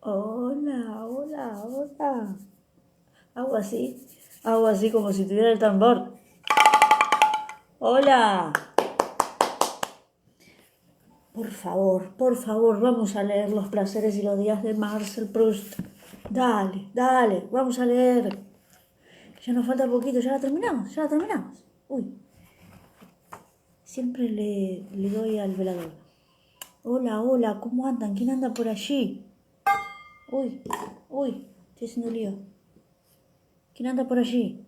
Hola, hola, hola. Hago así como si tuviera el tambor. Hola. Por favor, vamos a leer Los placeres y los días de Marcel Proust. Dale, dale, vamos a leer. Ya nos falta poquito, ya la terminamos, ya la terminamos. Uy, siempre le doy al velador. Hola, hola, ¿cómo andan? ¿Quién anda por allí? Uy, uy, estoy haciendo lío. ¿Quién anda por allí?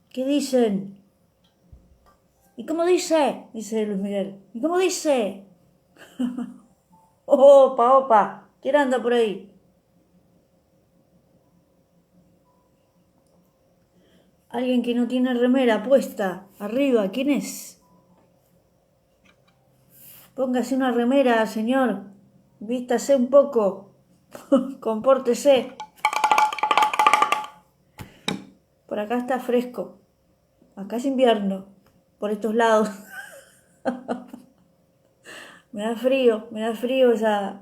¿Qué dicen? ¿Y cómo dice? Dice Luis Miguel. ¿Y cómo dice? Opa, opa. ¿Quién anda por ahí? Alguien que no tiene remera puesta. Arriba, ¿quién es? Póngase una remera, señor. Vístase un poco. Compórtese. Por acá está fresco. Acá es invierno. Por estos lados. Me da frío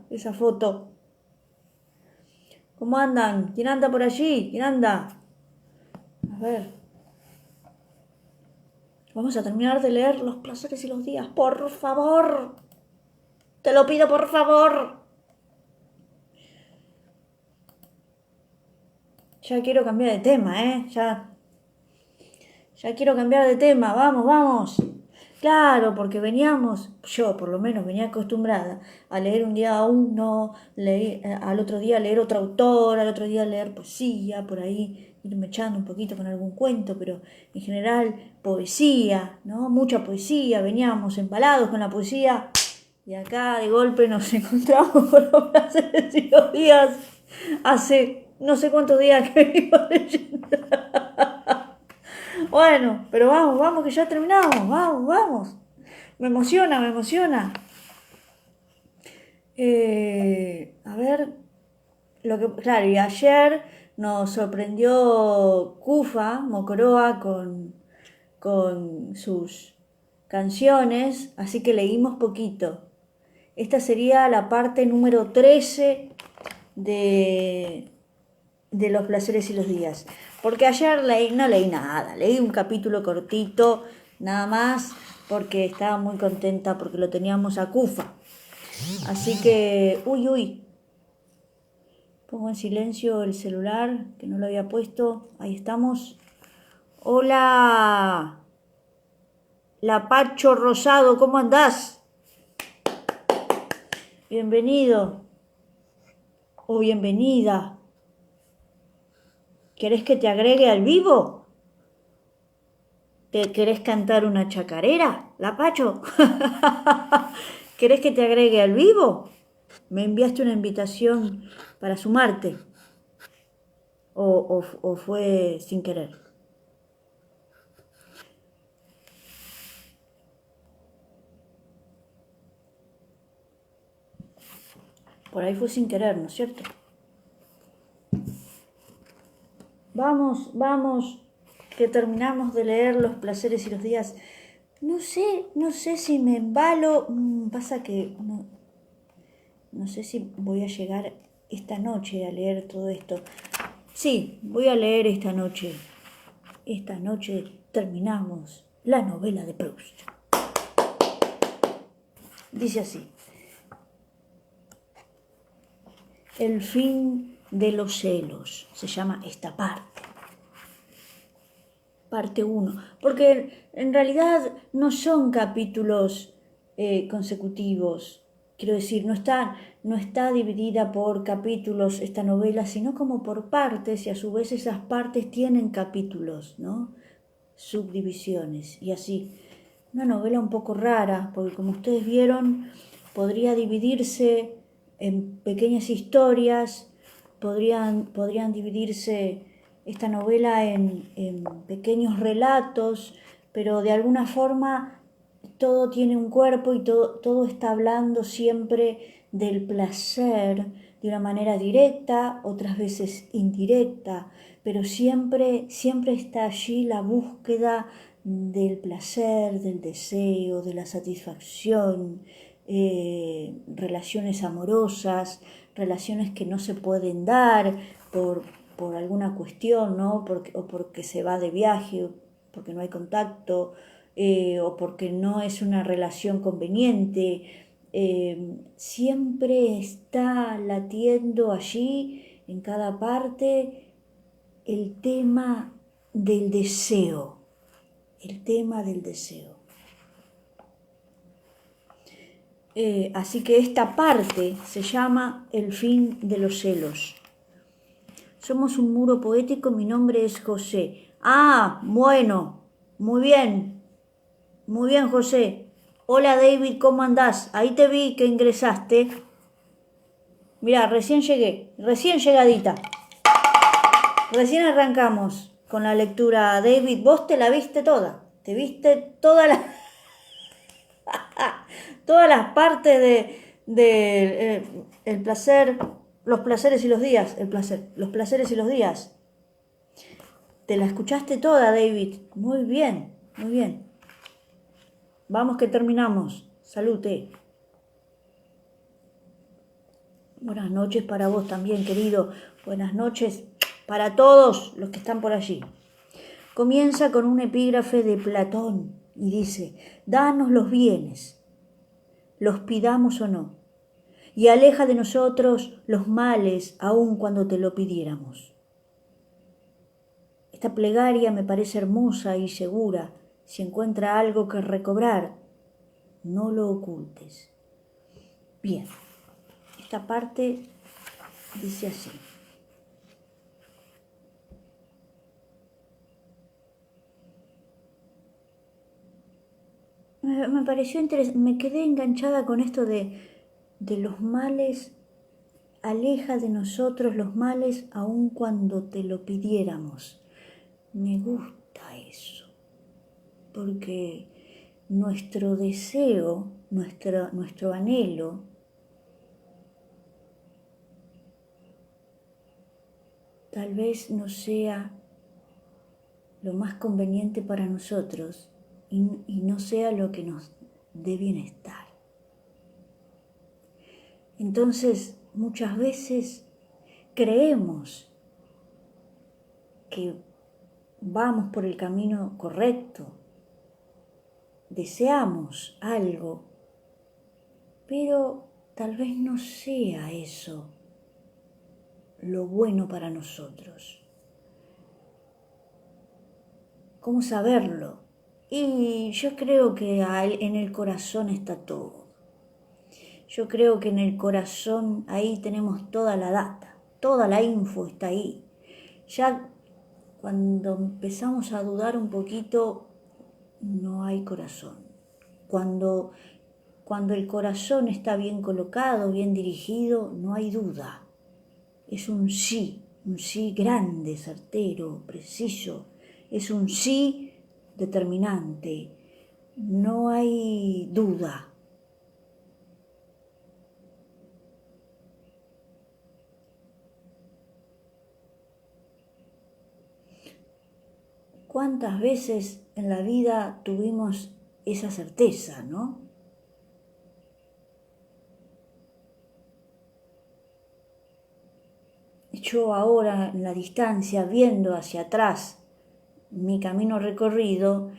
esa foto. ¿Cómo andan? ¿Quién anda por allí? ¿Quién anda? A ver. Vamos a terminar de leer Los placeres y los días. Por favor. Te lo pido, por favor. Ya quiero cambiar de tema, ¿eh? Ya quiero cambiar de tema. Vamos, vamos. Claro, porque yo por lo menos venía acostumbrada a leer un día a uno, al otro día a leer otro autor, al otro día a leer poesía, por ahí irme echando un poquito con algún cuento, pero en general poesía, ¿no? Mucha poesía, veníamos embalados con la poesía y acá de golpe nos encontramos con los placeres y los días hace no sé cuántos días que venimos leyendo. Bueno, pero vamos, vamos, que ya terminamos, vamos, vamos. Me emociona, me emociona. A ver, claro, y ayer nos sorprendió Kufa, Mokoroa, con sus canciones, así que leímos poquito. Esta sería la parte número 13 de, de Los placeres y los días. Porque ayer no leí nada, leí un capítulo cortito, nada más, porque estaba muy contenta porque lo teníamos a Kufa. Así que, uy, pongo en silencio el celular, que no lo había puesto. Ahí estamos. Hola, Lapacho Rosado, ¿cómo andás? Bienvenido o bienvenida. ¿Querés que te agregue al vivo? ¿Te querés cantar una chacarera, Lapacho? ¿Querés que te agregue al vivo? Me enviaste una invitación para sumarte. ¿O fue sin querer? Por ahí fue sin querer, ¿no es cierto? Vamos, vamos, que terminamos de leer Los placeres y los días. No sé si me embalo. Pasa que no sé si voy a llegar esta noche a leer todo esto. Sí, voy a leer esta noche. Esta noche terminamos la novela de Proust. Dice así: El fin de los celos. Se llama esta parte. Parte 1. Porque en realidad no son capítulos consecutivos. Quiero decir, no está dividida por capítulos esta novela, sino como por partes, y a su vez esas partes tienen capítulos, ¿no? Subdivisiones y así. Una novela un poco rara, porque como ustedes vieron, podría dividirse en pequeñas historias, podrían dividirse esta novela en pequeños relatos, pero de alguna forma todo tiene un cuerpo y todo está hablando siempre del placer de una manera directa, otras veces indirecta, pero siempre está allí la búsqueda del placer, del deseo, de la satisfacción, relaciones amorosas, relaciones que no se pueden dar por alguna cuestión, ¿no? O porque se va de viaje, o porque no hay contacto, o porque no es una relación conveniente. Siempre está latiendo allí, en cada parte, el tema del deseo, el tema del deseo. Así que esta parte se llama el fin de los celos. Somos un muro poético, mi nombre es José. Ah, bueno, muy bien José. Hola David, ¿cómo andás? Ahí te vi que ingresaste. Mirá, recién llegué, recién llegadita. Recién arrancamos con la lectura, David. Vos te la viste toda, te viste toda la... todas las partes de el placer, los placeres y los días, los placeres y los días. Te la escuchaste toda, David. Muy bien, muy bien. Vamos que terminamos. Salute. Buenas noches para vos también, querido. Buenas noches para todos los que están por allí. Comienza con un epígrafe de Platón y dice: danos los bienes, los pidamos o no, y aleja de nosotros los males aun cuando te lo pidiéramos. Esta plegaria me parece hermosa y segura. Si encuentra algo que recobrar, no lo ocultes. Bien, esta parte dice así. Me pareció interesante, me quedé enganchada con esto de los males, aleja de nosotros los males aun cuando te lo pidiéramos. Me gusta eso, porque nuestro deseo, nuestro anhelo, tal vez no sea lo más conveniente para nosotros y no sea lo que nos dé bienestar. Entonces, muchas veces creemos que vamos por el camino correcto, deseamos algo, pero tal vez no sea eso lo bueno para nosotros. ¿Cómo saberlo? Y yo creo que en el corazón está todo. Yo creo que en el corazón ahí tenemos toda la data, toda la info está ahí. Ya cuando empezamos a dudar un poquito, no hay corazón. Cuando el corazón está bien colocado, bien dirigido, no hay duda. Es un sí grande, certero, preciso. Es un sí determinante. No hay duda. ¿Cuántas veces en la vida tuvimos esa certeza, no? Yo ahora en la distancia, viendo hacia atrás mi camino recorrido,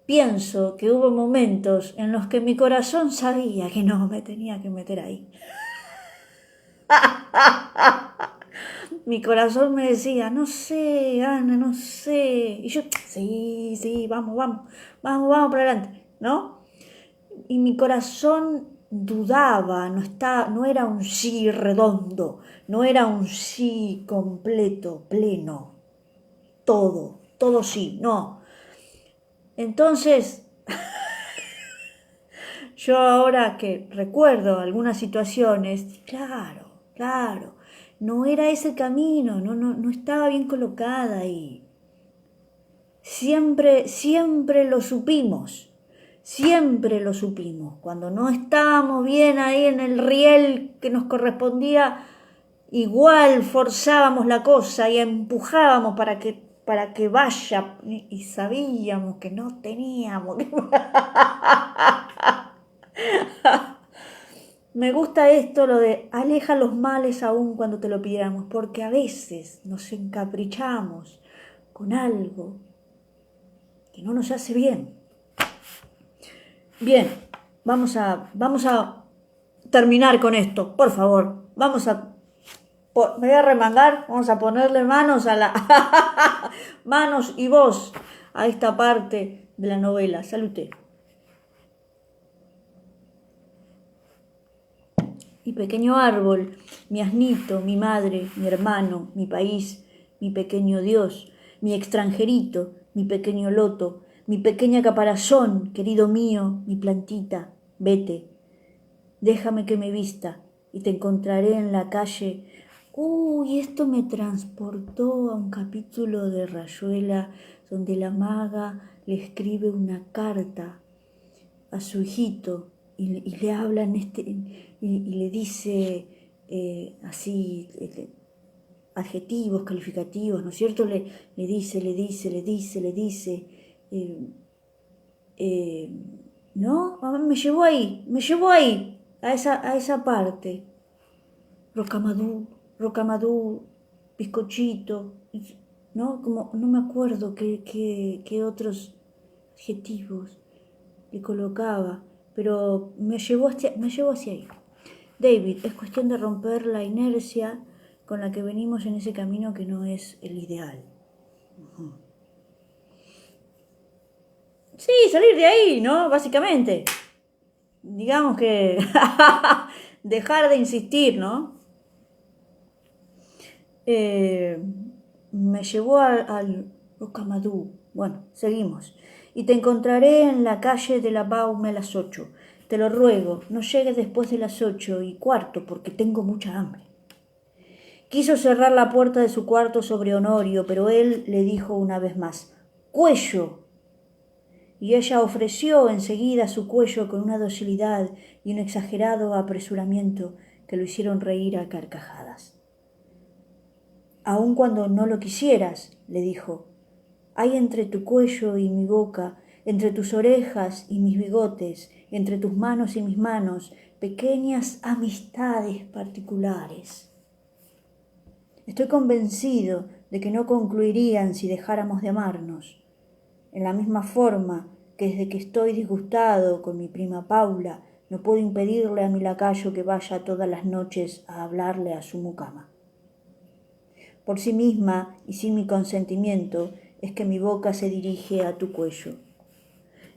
pienso que hubo momentos en los que mi corazón sabía que no me tenía que meter ahí. Mi corazón me decía, no sé, Ana, no sé. Y yo, sí, vamos para adelante, ¿no? Y mi corazón dudaba, no era un sí redondo, no era un sí completo, pleno, todo sí, no. Entonces, yo ahora que recuerdo algunas situaciones, claro, no era ese camino, no estaba bien colocada ahí. Siempre lo supimos. Cuando no estábamos bien ahí en el riel que nos correspondía, igual forzábamos la cosa y empujábamos para que vaya, y sabíamos que no teníamos. Me gusta esto, lo de aleja los males aún cuando te lo pidiéramos, porque a veces nos encaprichamos con algo que no nos hace bien. Bien, vamos a terminar con esto, por favor. Me voy a remangar, vamos a ponerle manos a la manos y voz a esta parte de la novela. Salute. Mi pequeño árbol, mi asnito, mi madre, mi hermano, mi país, mi pequeño Dios, mi extranjerito, mi pequeño loto, mi pequeña caparazón, querido mío, mi plantita, vete, déjame que me vista y te encontraré en la calle. Uy, esto me transportó a un capítulo de Rayuela donde la maga le escribe una carta a su hijito y le habla y le dice así adjetivos, calificativos, ¿no es cierto? Le dice, eh, eh, ¿no? Me llevó ahí, a esa parte. Rocamadú, Rocamadú, bizcochito, ¿no? Como, no me acuerdo qué otros adjetivos le colocaba, pero me llevó hacia ahí. David, es cuestión de romper la inercia con la que venimos en ese camino que no es el ideal. Sí, salir de ahí, ¿no? Básicamente. Digamos que dejar de insistir, ¿no? Eh, Me llevó al Rocamadú. Bueno, seguimos. Y te encontraré en la calle de la Baume a las 8. Te lo ruego, no llegues después de las 8:15 porque tengo mucha hambre. Quiso cerrar la puerta de su cuarto sobre Honorio, pero él le dijo una vez más, ¡cuello! Y ella ofreció enseguida su cuello con una docilidad y un exagerado apresuramiento que lo hicieron reír a carcajadas. Aun cuando no lo quisieras, le dijo, hay entre tu cuello y mi boca, entre tus orejas y mis bigotes, entre tus manos y mis manos, pequeñas amistades particulares. Estoy convencido de que no concluirían si dejáramos de amarnos. En la misma forma que desde que estoy disgustado con mi prima Paula, no puedo impedirle a mi lacayo que vaya todas las noches a hablarle a su mucama. Por sí misma y sin mi consentimiento es que mi boca se dirige a tu cuello.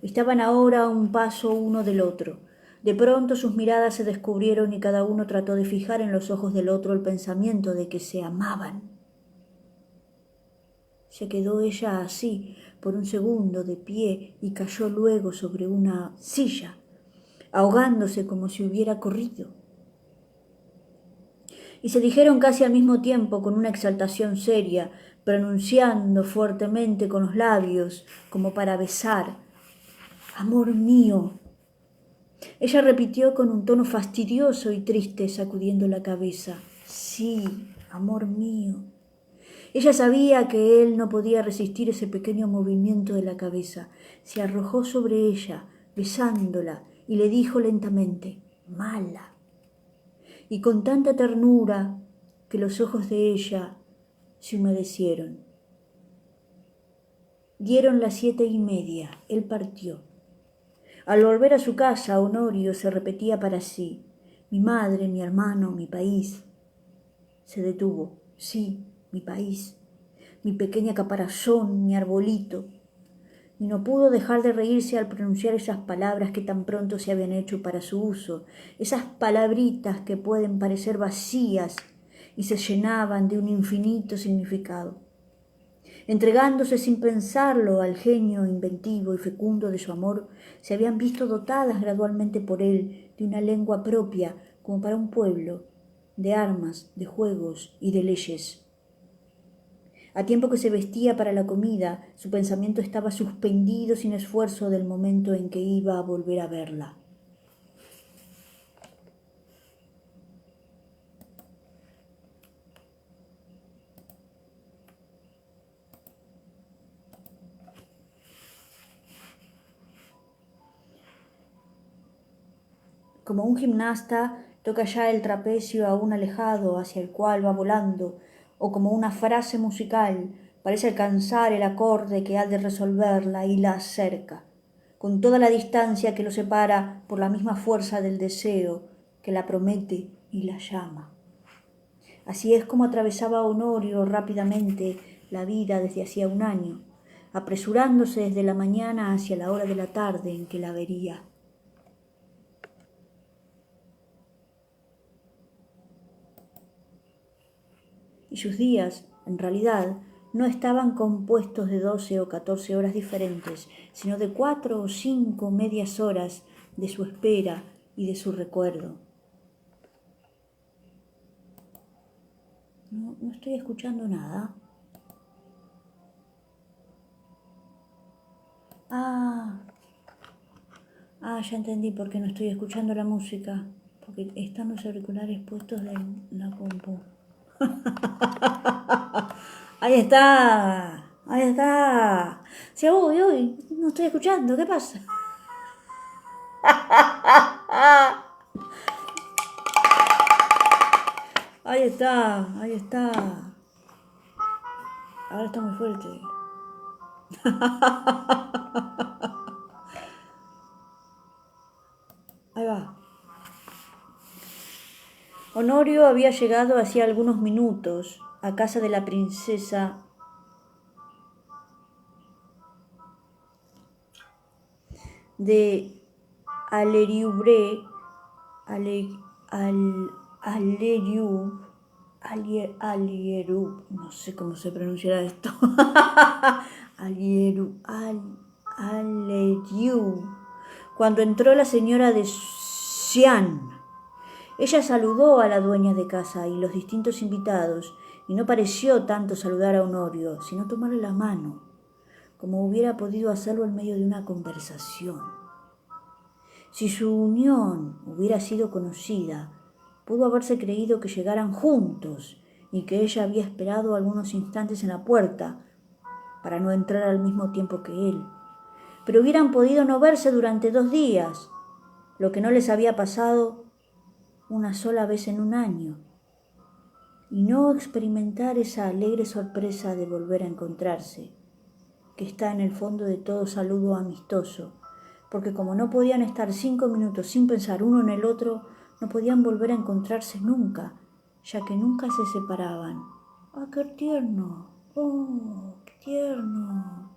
Estaban ahora a un paso uno del otro. De pronto sus miradas se descubrieron y cada uno trató de fijar en los ojos del otro el pensamiento de que se amaban. Se quedó ella así por un segundo de pie y cayó luego sobre una silla, ahogándose como si hubiera corrido. Y se dijeron casi al mismo tiempo con una exaltación seria, pronunciando fuertemente con los labios como para besar, amor mío. Ella repitió con un tono fastidioso y triste, sacudiendo la cabeza, sí, amor mío. Ella sabía que él no podía resistir ese pequeño movimiento de la cabeza. Se arrojó sobre ella, besándola, y le dijo lentamente, mala. Y con tanta ternura que los ojos de ella se humedecieron. Dieron las 7:30, él partió. Al volver a su casa, Honorio se repetía para sí, mi madre, mi hermano, mi país. Se detuvo, sí, mi país, mi pequeña caparazón, mi arbolito. Y no pudo dejar de reírse al pronunciar esas palabras que tan pronto se habían hecho para su uso, esas palabritas que pueden parecer vacías y se llenaban de un infinito significado. Entregándose sin pensarlo al genio inventivo y fecundo de su amor, se habían visto dotadas gradualmente por él de una lengua propia como para un pueblo, de armas, de juegos y de leyes. A tiempo que se vestía para la comida, su pensamiento estaba suspendido sin esfuerzo del momento en que iba a volver a verla. como un gimnasta toca ya el trapecio aún alejado hacia el cual va volando, o como una frase musical parece alcanzar el acorde que ha de resolverla y la acerca, con toda la distancia que lo separa por la misma fuerza del deseo que la promete y la llama. Así es como atravesaba Honorio rápidamente la vida desde hacía un año, apresurándose desde la mañana hacia la hora de la tarde en que la vería. Y sus días, en realidad, no estaban compuestos de 12 o 14 horas diferentes, sino de 4 o 5 medias horas de su espera y de su recuerdo. No estoy escuchando nada. Ya entendí por qué no estoy escuchando la música. Porque están los auriculares puestos de la compu. Ahí está. Ahí está. Sí, uy, no estoy escuchando. ¿Qué pasa? Ahí está, ahí está. Ahora está muy fuerte. Ahí va. Honorio había llegado hacía algunos minutos a casa de la princesa de Aleriubre, Alierub, no sé cómo se pronunciará esto. Aleriu. Cuando entró la señora de Xian. Ella saludó a la dueña de casa y los distintos invitados, y no pareció tanto saludar a Honorio, sino tomarle la mano, como hubiera podido hacerlo en medio de una conversación. Si su unión hubiera sido conocida, pudo haberse creído que llegaran juntos y que ella había esperado algunos instantes en la puerta para no entrar al mismo tiempo que él. Pero hubieran podido no verse durante 2 días, lo que no les había pasado una sola vez en un año, y no experimentar esa alegre sorpresa de volver a encontrarse, que está en el fondo de todo saludo amistoso, porque como no podían estar 5 minutos sin pensar uno en el otro, no podían volver a encontrarse nunca, ya que nunca se separaban. ¡Ah, qué tierno! ¡Oh, qué tierno!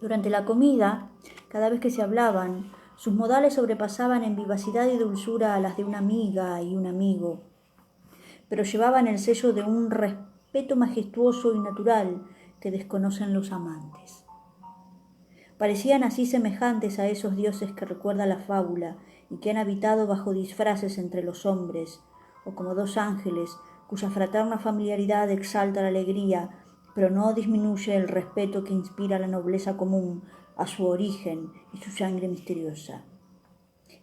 Durante la comida, cada vez que se hablaban, sus modales sobrepasaban en vivacidad y dulzura a las de una amiga y un amigo, pero llevaban el sello de un respeto majestuoso y natural que desconocen los amantes. Parecían así semejantes a esos dioses que recuerda la fábula y que han habitado bajo disfraces entre los hombres, o como 2 ángeles cuya fraterna familiaridad exalta la alegría, pero no disminuye el respeto que inspira la nobleza común a su origen y su sangre misteriosa.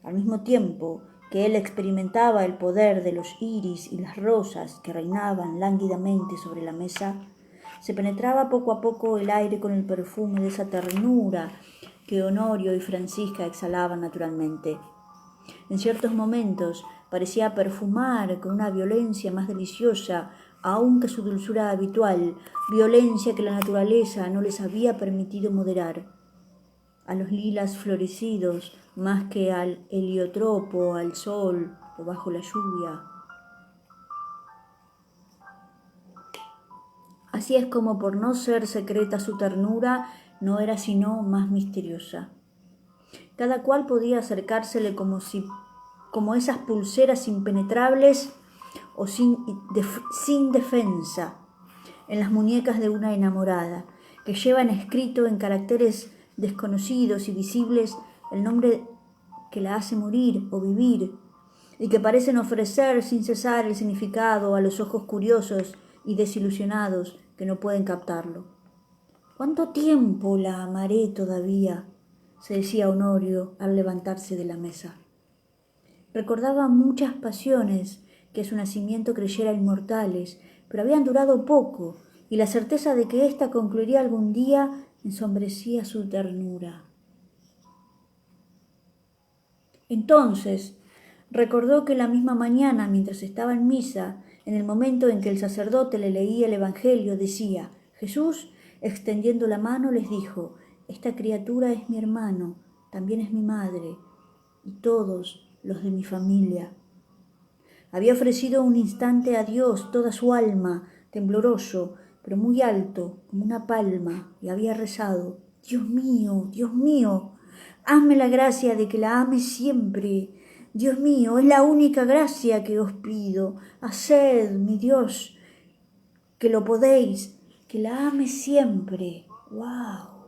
Al mismo tiempo que él experimentaba el poder de los iris y las rosas que reinaban lánguidamente sobre la mesa, se penetraba poco a poco el aire con el perfume de esa ternura que Honorio y Francisca exhalaban naturalmente. En ciertos momentos parecía perfumar con una violencia más deliciosa aún que su dulzura habitual, violencia que la naturaleza no les había permitido moderar. A los lilas florecidos más que al heliotropo, al sol o bajo la lluvia. Así es como, por no ser secreta su ternura, no era sino más misteriosa. Cada cual podía acercársele como esas pulseras impenetrables o sin defensa en las muñecas de una enamorada, que llevan escrito en caracteres desconocidos y visibles el nombre que la hace morir o vivir, y que parecen ofrecer sin cesar el significado a los ojos curiosos y desilusionados que no pueden captarlo. ¿Cuánto tiempo la amaré todavía?, se decía Honorio al levantarse de la mesa. Recordaba muchas pasiones que a su nacimiento creyera inmortales, pero habían durado poco, y la certeza de que ésta concluiría algún día ensombrecía su ternura. Entonces recordó que la misma mañana, mientras estaba en misa, en el momento en que el sacerdote le leía el Evangelio, decía: Jesús, extendiendo la mano, les dijo: esta criatura es mi hermano, también es mi madre, y todos los de mi familia. Había ofrecido un instante a Dios toda su alma, tembloroso, pero muy alto, como una palma, y había rezado: Dios mío, hazme la gracia de que la ame siempre. Dios mío, es la única gracia que os pido. Haced, mi Dios, que lo podéis, que la ame siempre. ¡Wow!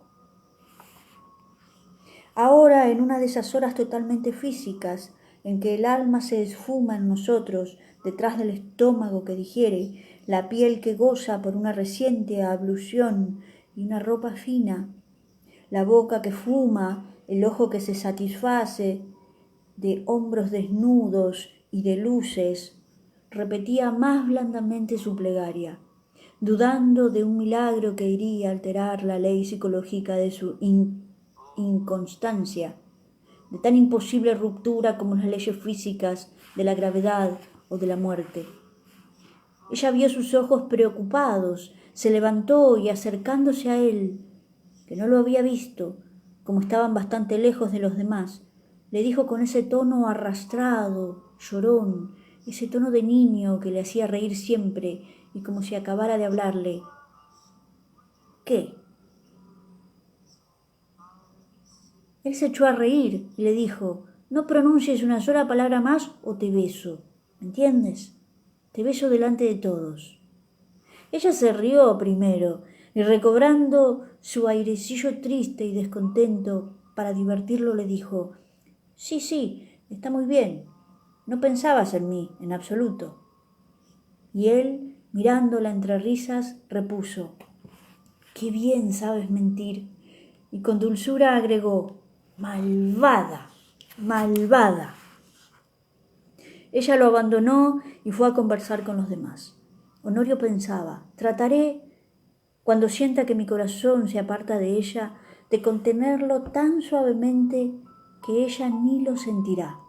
Ahora, en una de esas horas totalmente físicas, en que el alma se esfuma en nosotros, detrás del estómago que digiere, la piel que goza por una reciente ablución y una ropa fina, la boca que fuma, el ojo que se satisface de hombros desnudos y de luces, repetía más blandamente su plegaria, dudando de un milagro que iría a alterar la ley psicológica de su inconstancia, de tan imposible ruptura como las leyes físicas de la gravedad o de la muerte. Ella vio sus ojos preocupados, se levantó y, acercándose a él, que no lo había visto, como estaban bastante lejos de los demás, le dijo con ese tono arrastrado, llorón, ese tono de niño que le hacía reír siempre, y como si acabara de hablarle: ¿qué? Él se echó a reír y le dijo: no pronuncies una sola palabra más o te beso, ¿me entiendes? Te beso delante de todos. Ella se rió primero y, recobrando su airecillo triste y descontento para divertirlo, le dijo: sí, está muy bien. No pensabas en mí, en absoluto. Y él, mirándola entre risas, repuso: qué bien sabes mentir. Y con dulzura agregó: malvada, malvada. Ella lo abandonó y fue a conversar con los demás. Honorio pensaba: trataré, cuando sienta que mi corazón se aparta de ella, de contenerlo tan suavemente que ella ni lo sentirá.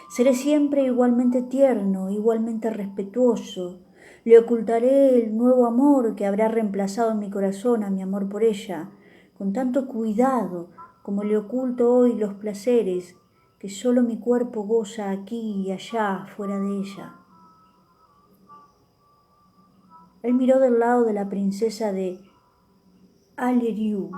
Seré siempre igualmente tierno, igualmente respetuoso. Le ocultaré el nuevo amor que habrá reemplazado en mi corazón a mi amor por ella, con tanto cuidado como le oculto hoy los placeres que solo mi cuerpo goza aquí y allá fuera de ella. Él miró del lado de la princesa de Alleriur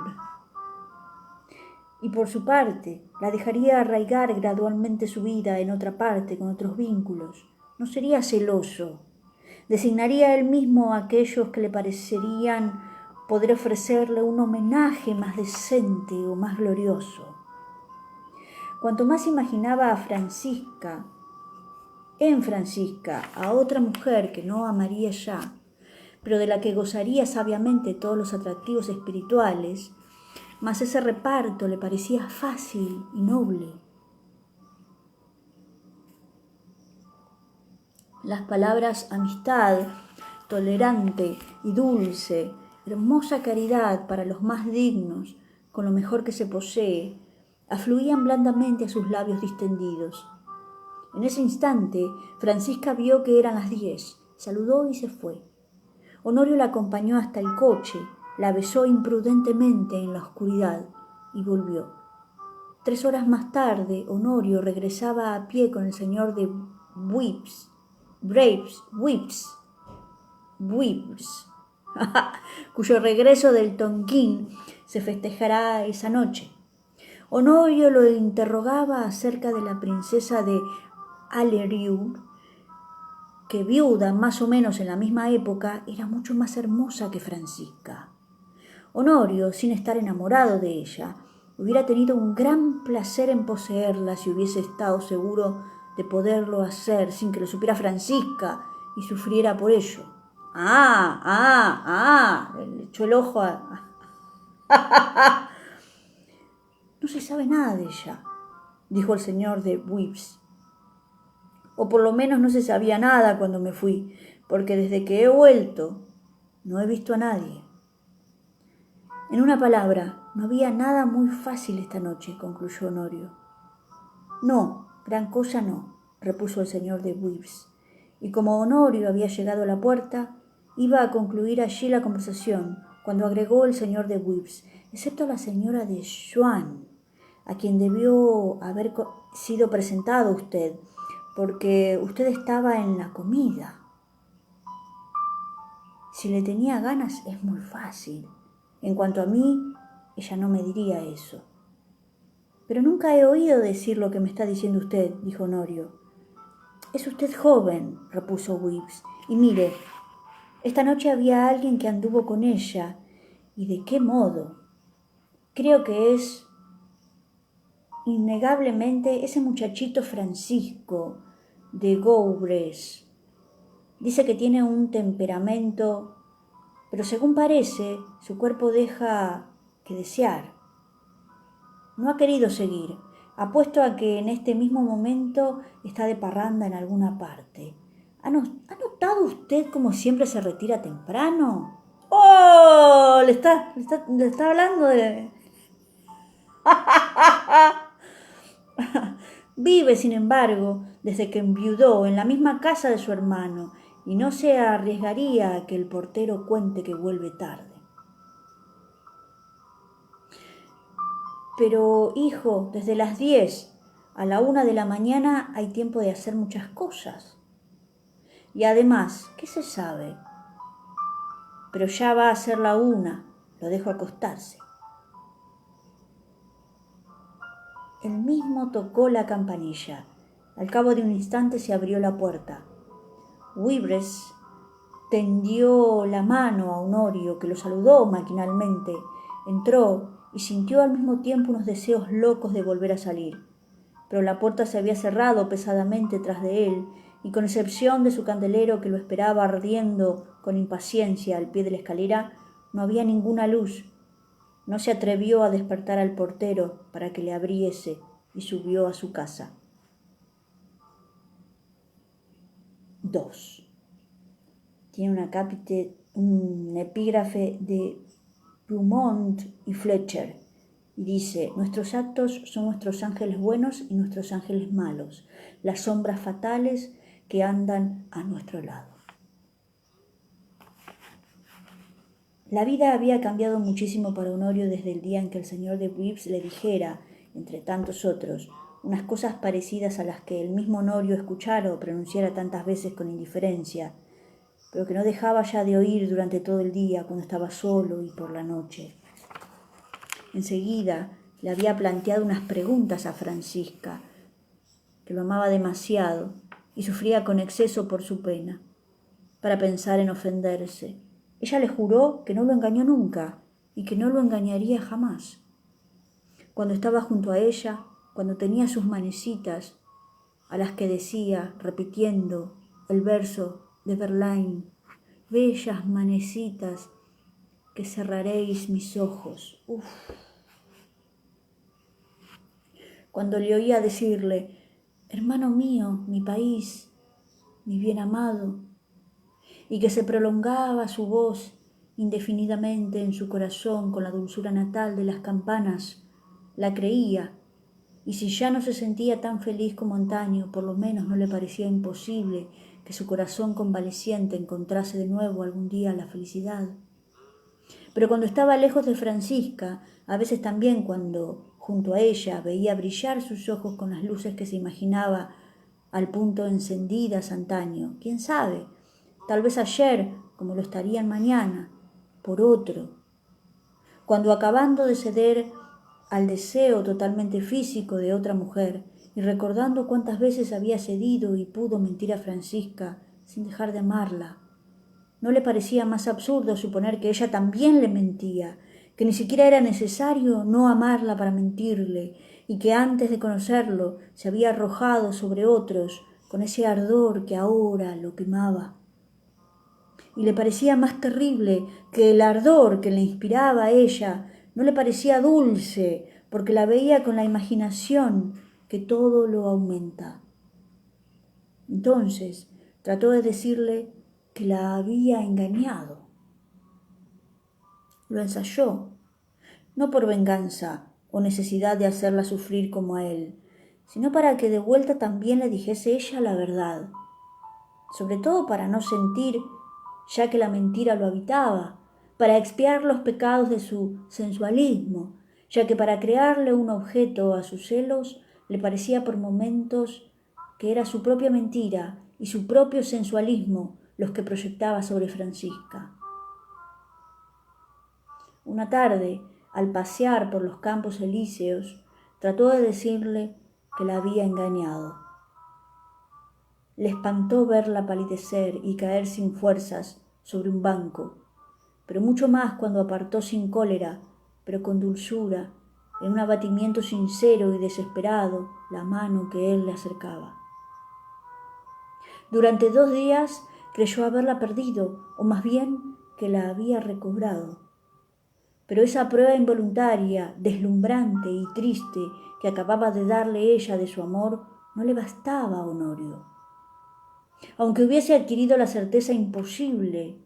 y, por su parte, la dejaría arraigar gradualmente su vida en otra parte, con otros vínculos. No sería celoso. Designaría él mismo a aquellos que le parecerían poder ofrecerle un homenaje más decente o más glorioso. Cuanto más imaginaba en Francisca, a otra mujer que no amaría ya, pero de la que gozaría sabiamente todos los atractivos espirituales, más ese reparto le parecía fácil y noble. Las palabras amistad, tolerante y dulce, hermosa caridad para los más dignos, con lo mejor que se posee, afluían blandamente a sus labios distendidos. En ese instante, Francisca vio que eran las 10, saludó y se fue. Honorio la acompañó hasta el coche, la besó imprudentemente en la oscuridad y volvió. 3 horas más tarde, Honorio regresaba a pie con el señor de Wips, cuyo regreso del Tonquín se festejará esa noche. Honorio lo interrogaba acerca de la princesa de Alleriur, que, viuda más o menos en la misma época, era mucho más hermosa que Francisca. Honorio, sin estar enamorado de ella, hubiera tenido un gran placer en poseerla si hubiese estado seguro de poderlo hacer sin que lo supiera Francisca y sufriera por ello. Le echó el ojo a... No se sabe nada de ella, dijo el señor de Wips. O por lo menos no se sabía nada cuando me fui, porque desde que he vuelto no he visto a nadie. En una palabra, no había nada muy fácil esta noche, concluyó Honorio. No, gran cosa no, repuso el señor de Wibbs. Y como Honorio había llegado a la puerta, iba a concluir allí la conversación, cuando agregó el señor de Wibbs, excepto a la señora de Swan, a quien debió haber sido presentado usted, porque usted estaba en la comida. Si le tenía ganas es muy fácil. En cuanto a mí, ella no me diría eso. Pero nunca he oído decir lo que me está diciendo usted, dijo Honorio. Es usted joven, repuso Wibbs, y mire, esta noche había alguien que anduvo con ella. ¿Y de qué modo? Creo que es innegablemente ese muchachito Francisco de Gowres. Dice que tiene un temperamento, pero según parece, su cuerpo deja que desear. No ha querido seguir. Apuesto a que en este mismo momento está de parranda en alguna parte. ¿Ha notado usted cómo siempre se retira temprano? ¡Oh! Le está hablando de... Vive, sin embargo, desde que enviudó en la misma casa de su hermano y no se arriesgaría a que el portero cuente que vuelve tarde. Pero, hijo, desde las 10 a la 1 de la mañana hay tiempo de hacer muchas cosas. Y además, ¿qué se sabe? Pero ya va a ser la 1, lo dejo acostarse. Él mismo tocó la campanilla. Al cabo de un instante se abrió la puerta. Wibbs tendió la mano a Honorio, que lo saludó maquinalmente. Entró y sintió al mismo tiempo unos deseos locos de volver a salir. Pero la puerta se había cerrado pesadamente tras de él, y con excepción de su candelero que lo esperaba ardiendo con impaciencia al pie de la escalera, no había ninguna luz. No se atrevió a despertar al portero para que le abriese y subió a su casa. 2. Tiene un epígrafe de Beaumont y Fletcher, y dice: nuestros actos son nuestros ángeles buenos y nuestros ángeles malos, las sombras fatales que andan a nuestro lado. La vida había cambiado muchísimo para Honorio desde el día en que el señor de Wibbs le dijera, entre tantos otros, unas cosas parecidas a las que el mismo Honorio escuchara o pronunciara tantas veces con indiferencia, pero que no dejaba ya de oír durante todo el día cuando estaba solo y por la noche. Enseguida le había planteado unas preguntas a Francisca, que lo amaba demasiado y sufría con exceso por su pena, para pensar en ofenderse. Ella le juró que no lo engañó nunca y que no lo engañaría jamás. Cuando estaba junto a ella, cuando tenía sus manecitas, a las que decía, repitiendo el verso de Verlaine: bellas manecitas que cerraréis mis ojos. Uf. Cuando le oía decirle: hermano mío, mi país, mi bien amado, y que se prolongaba su voz indefinidamente en su corazón con la dulzura natal de las campanas, la creía, y si ya no se sentía tan feliz como antaño, por lo menos no le parecía imposible que su corazón convaleciente encontrase de nuevo algún día la felicidad. Pero cuando estaba lejos de Francisca, a veces también cuando junto a ella veía brillar sus ojos con las luces que se imaginaba al punto encendidas antaño, quién sabe, tal vez ayer, como lo estarían mañana, por otro. Cuando acabando de ceder al deseo totalmente físico de otra mujer, y recordando cuántas veces había cedido y pudo mentir a Francisca sin dejar de amarla, ¿no le parecía más absurdo suponer que ella también le mentía, que ni siquiera era necesario no amarla para mentirle, y que antes de conocerlo se había arrojado sobre otros con ese ardor que ahora lo quemaba? Y le parecía más terrible que el ardor que le inspiraba a ella no le parecía dulce, porque la veía con la imaginación que todo lo aumenta. Entonces trató de decirle que la había engañado. Lo ensayó, no por venganza o necesidad de hacerla sufrir como a él, sino para que de vuelta también le dijese ella la verdad, sobre todo para no sentir, ya que la mentira lo habitaba, para expiar los pecados de su sensualismo, ya que para crearle un objeto a sus celos le parecía por momentos que era su propia mentira y su propio sensualismo los que proyectaba sobre Francisca. Una tarde, al pasear por los campos elíseos, trató de decirle que la había engañado. Le espantó verla palidecer y caer sin fuerzas sobre un banco, pero mucho más cuando apartó sin cólera, pero con dulzura, en un abatimiento sincero y desesperado, la mano que él le acercaba. Durante 2 días creyó haberla perdido, o más bien que la había recobrado. Pero esa prueba involuntaria, deslumbrante y triste que acababa de darle ella de su amor, no le bastaba a Honorio. Aunque hubiese adquirido la certeza imposible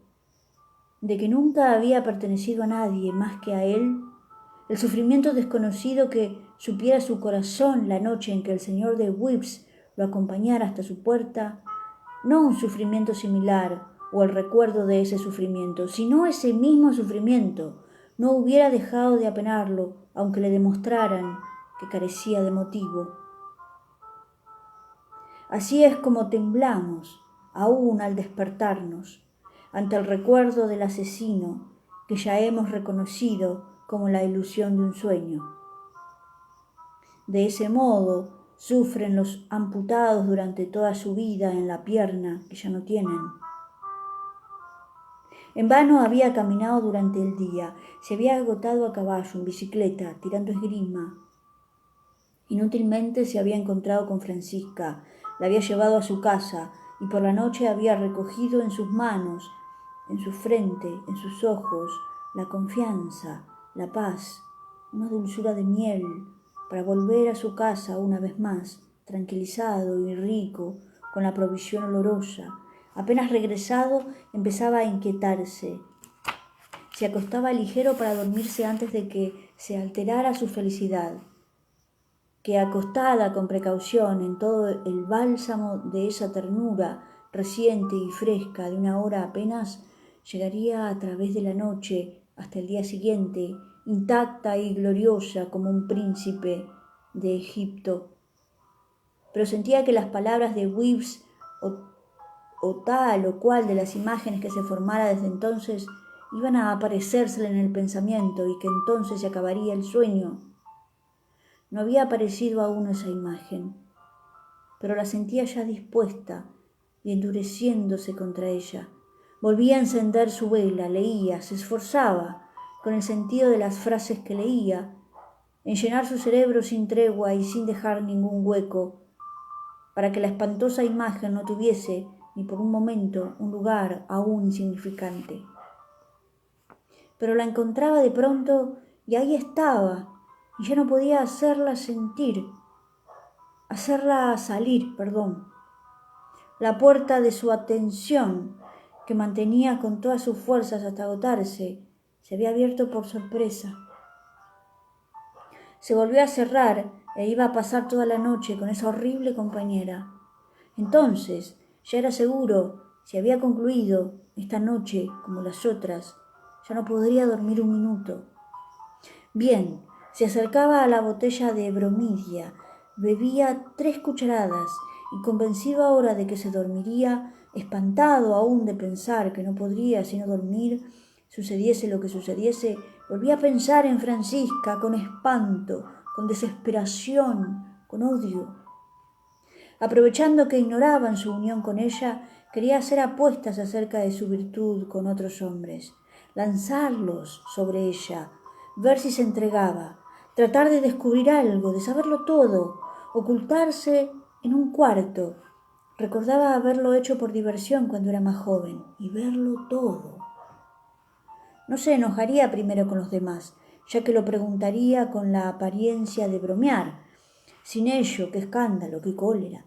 de que nunca había pertenecido a nadie más que a él, el sufrimiento desconocido que supiera su corazón la noche en que el señor de Whips lo acompañara hasta su puerta, no un sufrimiento similar o el recuerdo de ese sufrimiento, sino ese mismo sufrimiento, no hubiera dejado de apenarlo, aunque le demostraran que carecía de motivo. Así es como temblamos, aún al despertarnos, ante el recuerdo del asesino que ya hemos reconocido como la ilusión de un sueño. De ese modo sufren los amputados durante toda su vida en la pierna que ya no tienen. En vano había caminado durante el día, se había agotado a caballo, en bicicleta, tirando esgrima. Inútilmente se había encontrado con Francisca, la había llevado a su casa y por la noche había recogido en sus manos, en su frente, en sus ojos, la confianza, la paz, una dulzura de miel, para volver a su casa una vez más, tranquilizado y rico, con la provisión olorosa. Apenas regresado, empezaba a inquietarse. Se acostaba ligero para dormirse antes de que se alterara su felicidad, que acostada con precaución en todo el bálsamo de esa ternura reciente y fresca de una hora apenas, llegaría a través de la noche hasta el día siguiente, intacta y gloriosa como un príncipe de Egipto. Pero sentía que las palabras de Whips o tal o cual de las imágenes que se formara desde entonces iban a aparecérsele en el pensamiento y que entonces se acabaría el sueño. No había aparecido aún esa imagen, pero la sentía ya dispuesta y endureciéndose contra ella. Volvía a encender su vela, leía, se esforzaba, con el sentido de las frases que leía, en llenar su cerebro sin tregua y sin dejar ningún hueco, para que la espantosa imagen no tuviese ni por un momento un lugar aún insignificante. Pero la encontraba de pronto y ahí estaba, y ya no podía hacerla salir. La puerta de su atención, que mantenía con todas sus fuerzas hasta agotarse, se había abierto por sorpresa. Se volvió a cerrar e iba a pasar toda la noche con esa horrible compañera. Entonces, ya era seguro, si había concluido esta noche como las otras, ya no podría dormir un minuto. Bien, se acercaba a la botella de bromidia, bebía 3 cucharadas y convencido ahora de que se dormiría, espantado aún de pensar que no podría sino dormir, sucediese lo que sucediese, volvía a pensar en Francisca con espanto, con desesperación, con odio. Aprovechando que ignoraban su unión con ella, quería hacer apuestas acerca de su virtud con otros hombres, lanzarlos sobre ella, ver si se entregaba, tratar de descubrir algo, de saberlo todo, ocultarse en un cuarto. Recordaba haberlo hecho por diversión cuando era más joven, y verlo todo. No se enojaría primero con los demás, ya que lo preguntaría con la apariencia de bromear. Sin ello, qué escándalo, qué cólera.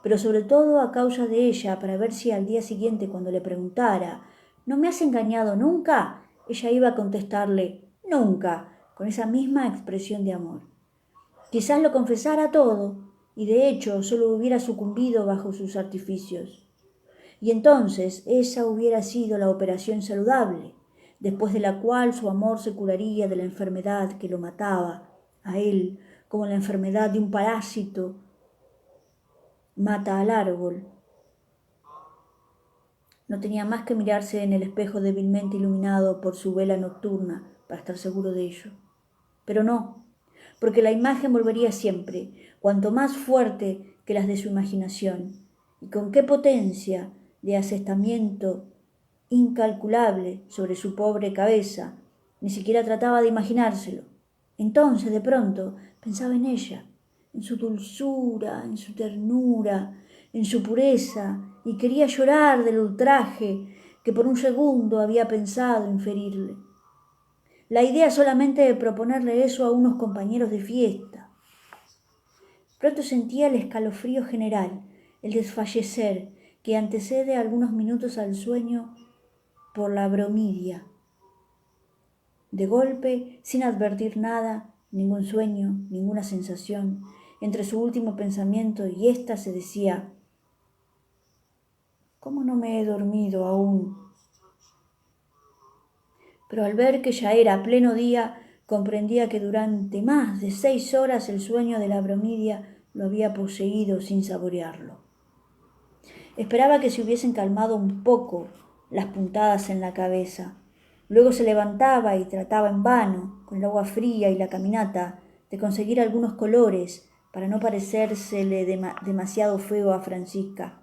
Pero sobre todo a causa de ella, para ver si al día siguiente, cuando le preguntara «¿No me has engañado nunca?», ella iba a contestarle «nunca», con esa misma expresión de amor. Quizás lo confesara todo, y de hecho solo hubiera sucumbido bajo sus artificios. Y entonces esa hubiera sido la operación saludable, después de la cual su amor se curaría de la enfermedad que lo mataba a él, como la enfermedad de un parásito mata al árbol. No tenía más que mirarse en el espejo débilmente iluminado por su vela nocturna para estar seguro de ello. Pero no, porque la imagen volvería siempre, cuanto más fuerte que las de su imaginación, y con qué potencia de asestamiento incalculable sobre su pobre cabeza. Ni siquiera trataba de imaginárselo. Entonces, de pronto, pensaba en ella, en su dulzura, en su ternura, en su pureza, y quería llorar del ultraje que por un segundo había pensado inferirle. La idea solamente de proponerle eso a unos compañeros de fiesta. Pronto sentía el escalofrío general, el desfallecer que antecede algunos minutos al sueño por la bromidia. De golpe, sin advertir nada, ningún sueño, ninguna sensación, entre su último pensamiento y ésta se decía: ¿cómo no me he dormido aún? Pero al ver que ya era pleno día, comprendía que durante más de 6 horas el sueño de la bromidia lo había poseído sin saborearlo. Esperaba que se hubiesen calmado un poco las puntadas en la cabeza. Luego se levantaba y trataba en vano, con el agua fría y la caminata, de conseguir algunos colores para no parecérsele demasiado feo a Francisca,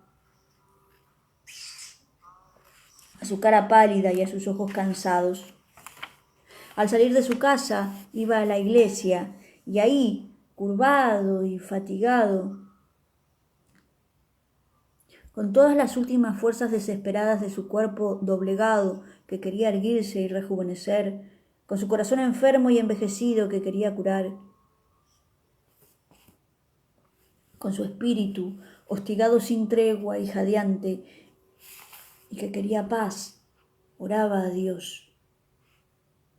a su cara pálida y a sus ojos cansados. Al salir de su casa iba a la iglesia y ahí, curvado y fatigado, con todas las últimas fuerzas desesperadas de su cuerpo doblegado que quería erguirse y rejuvenecer, con su corazón enfermo y envejecido que quería curar, con su espíritu hostigado sin tregua y jadeante y que quería paz, oraba a Dios.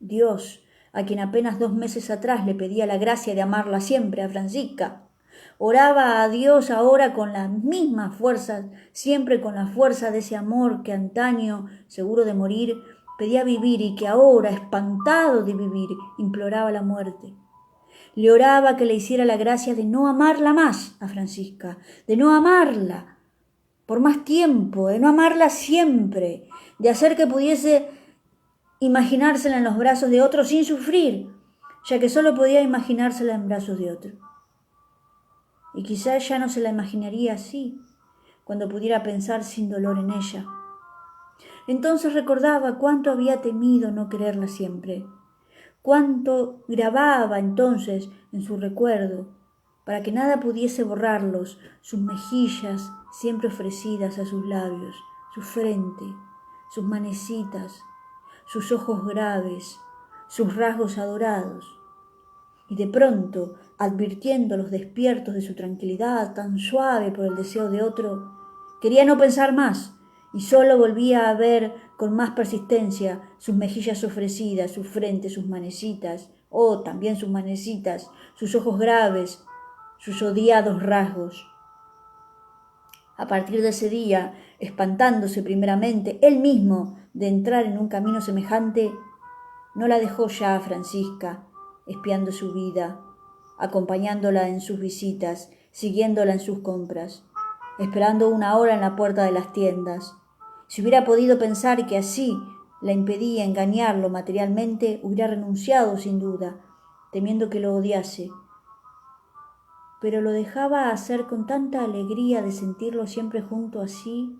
Dios, a quien apenas 2 meses atrás le pedía la gracia de amarla siempre a Francisca. Oraba a Dios ahora con las mismas fuerzas, siempre con la fuerza de ese amor que antaño, seguro de morir, pedía vivir y que ahora, espantado de vivir, imploraba la muerte. Le oraba que le hiciera la gracia de no amarla más a Francisca, de no amarla por más tiempo, de no amarla siempre, de hacer que pudiese imaginársela en los brazos de otro sin sufrir, ya que solo podía imaginársela en brazos de otro. Y quizá ya no se la imaginaría así, cuando pudiera pensar sin dolor en ella. Entonces recordaba cuánto había temido no quererla siempre, cuánto grababa entonces en su recuerdo, para que nada pudiese borrarlos, sus mejillas siempre ofrecidas a sus labios, su frente, sus manecitas, sus ojos graves, sus rasgos adorados. Y de pronto, advirtiendo los despiertos de su tranquilidad tan suave por el deseo de otro, quería no pensar más y solo volvía a ver con más persistencia sus mejillas ofrecidas, su frente, sus manecitas, también sus manecitas, sus ojos graves, sus odiados rasgos. A partir de ese día, espantándose primeramente él mismo de entrar en un camino semejante, no la dejó ya a Francisca, espiando su vida, acompañándola en sus visitas, siguiéndola en sus compras, esperando 1 hora en la puerta de las tiendas. Si hubiera podido pensar que así la impedía engañarlo materialmente, hubiera renunciado sin duda, temiendo que lo odiase. Pero lo dejaba hacer con tanta alegría de sentirlo siempre junto a sí,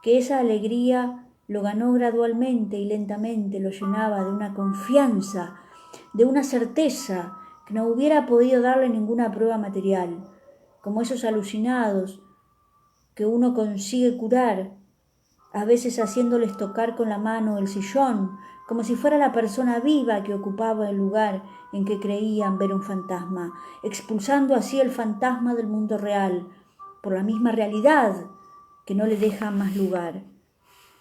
que esa alegría lo ganó gradualmente y lentamente, lo llenaba de una confianza, de una certeza que no hubiera podido darle ninguna prueba material, como esos alucinados que uno consigue curar, a veces haciéndoles tocar con la mano el sillón, como si fuera la persona viva que ocupaba el lugar en que creían ver un fantasma, expulsando así el fantasma del mundo real, por la misma realidad que no le deja más lugar.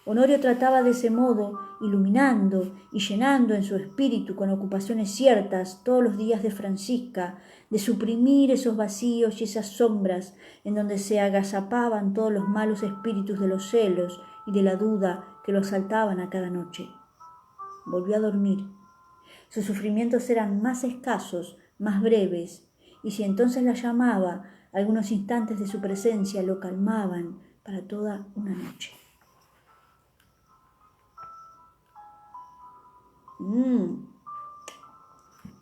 Honorio trataba de ese modo, iluminando y llenando en su espíritu con ocupaciones ciertas todos los días de Francisca, de suprimir esos vacíos y esas sombras en donde se agazapaban todos los malos espíritus de los celos y de la duda que lo asaltaban a cada noche. Volvió a dormir. Sus sufrimientos eran más escasos, más breves, y si entonces la llamaba, algunos instantes de su presencia lo calmaban para toda una noche.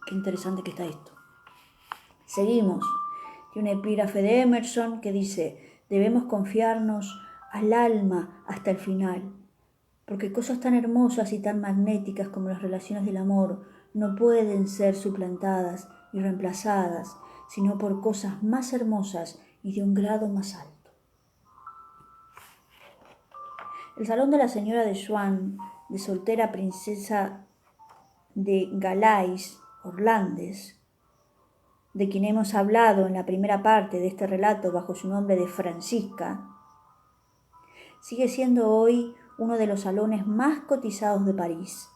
Qué interesante que está esto. Seguimos. Y un epígrafe de Emerson que dice: debemos confiarnos al alma hasta el final, porque cosas tan hermosas y tan magnéticas como las relaciones del amor no pueden ser suplantadas y reemplazadas, sino por cosas más hermosas y de un grado más alto. El salón de la señora de Swan, de soltera princesa de Galais, Orlandes, de quien hemos hablado en la primera parte de este relato bajo su nombre de Francisca, sigue siendo hoy uno de los salones más cotizados de París.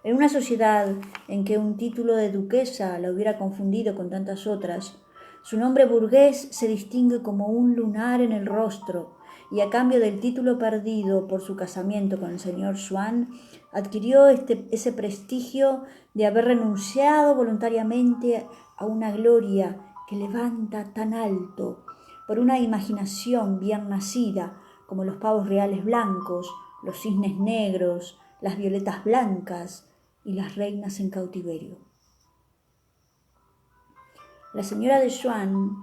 En una sociedad en que un título de duquesa la hubiera confundido con tantas otras, su nombre burgués se distingue como un lunar en el rostro, y a cambio del título perdido por su casamiento con el señor Swan, adquirió ese prestigio de haber renunciado voluntariamente a una gloria que levanta tan alto por una imaginación bien nacida, como los pavos reales blancos, los cisnes negros, las violetas blancas y las reinas en cautiverio. La señora de Swan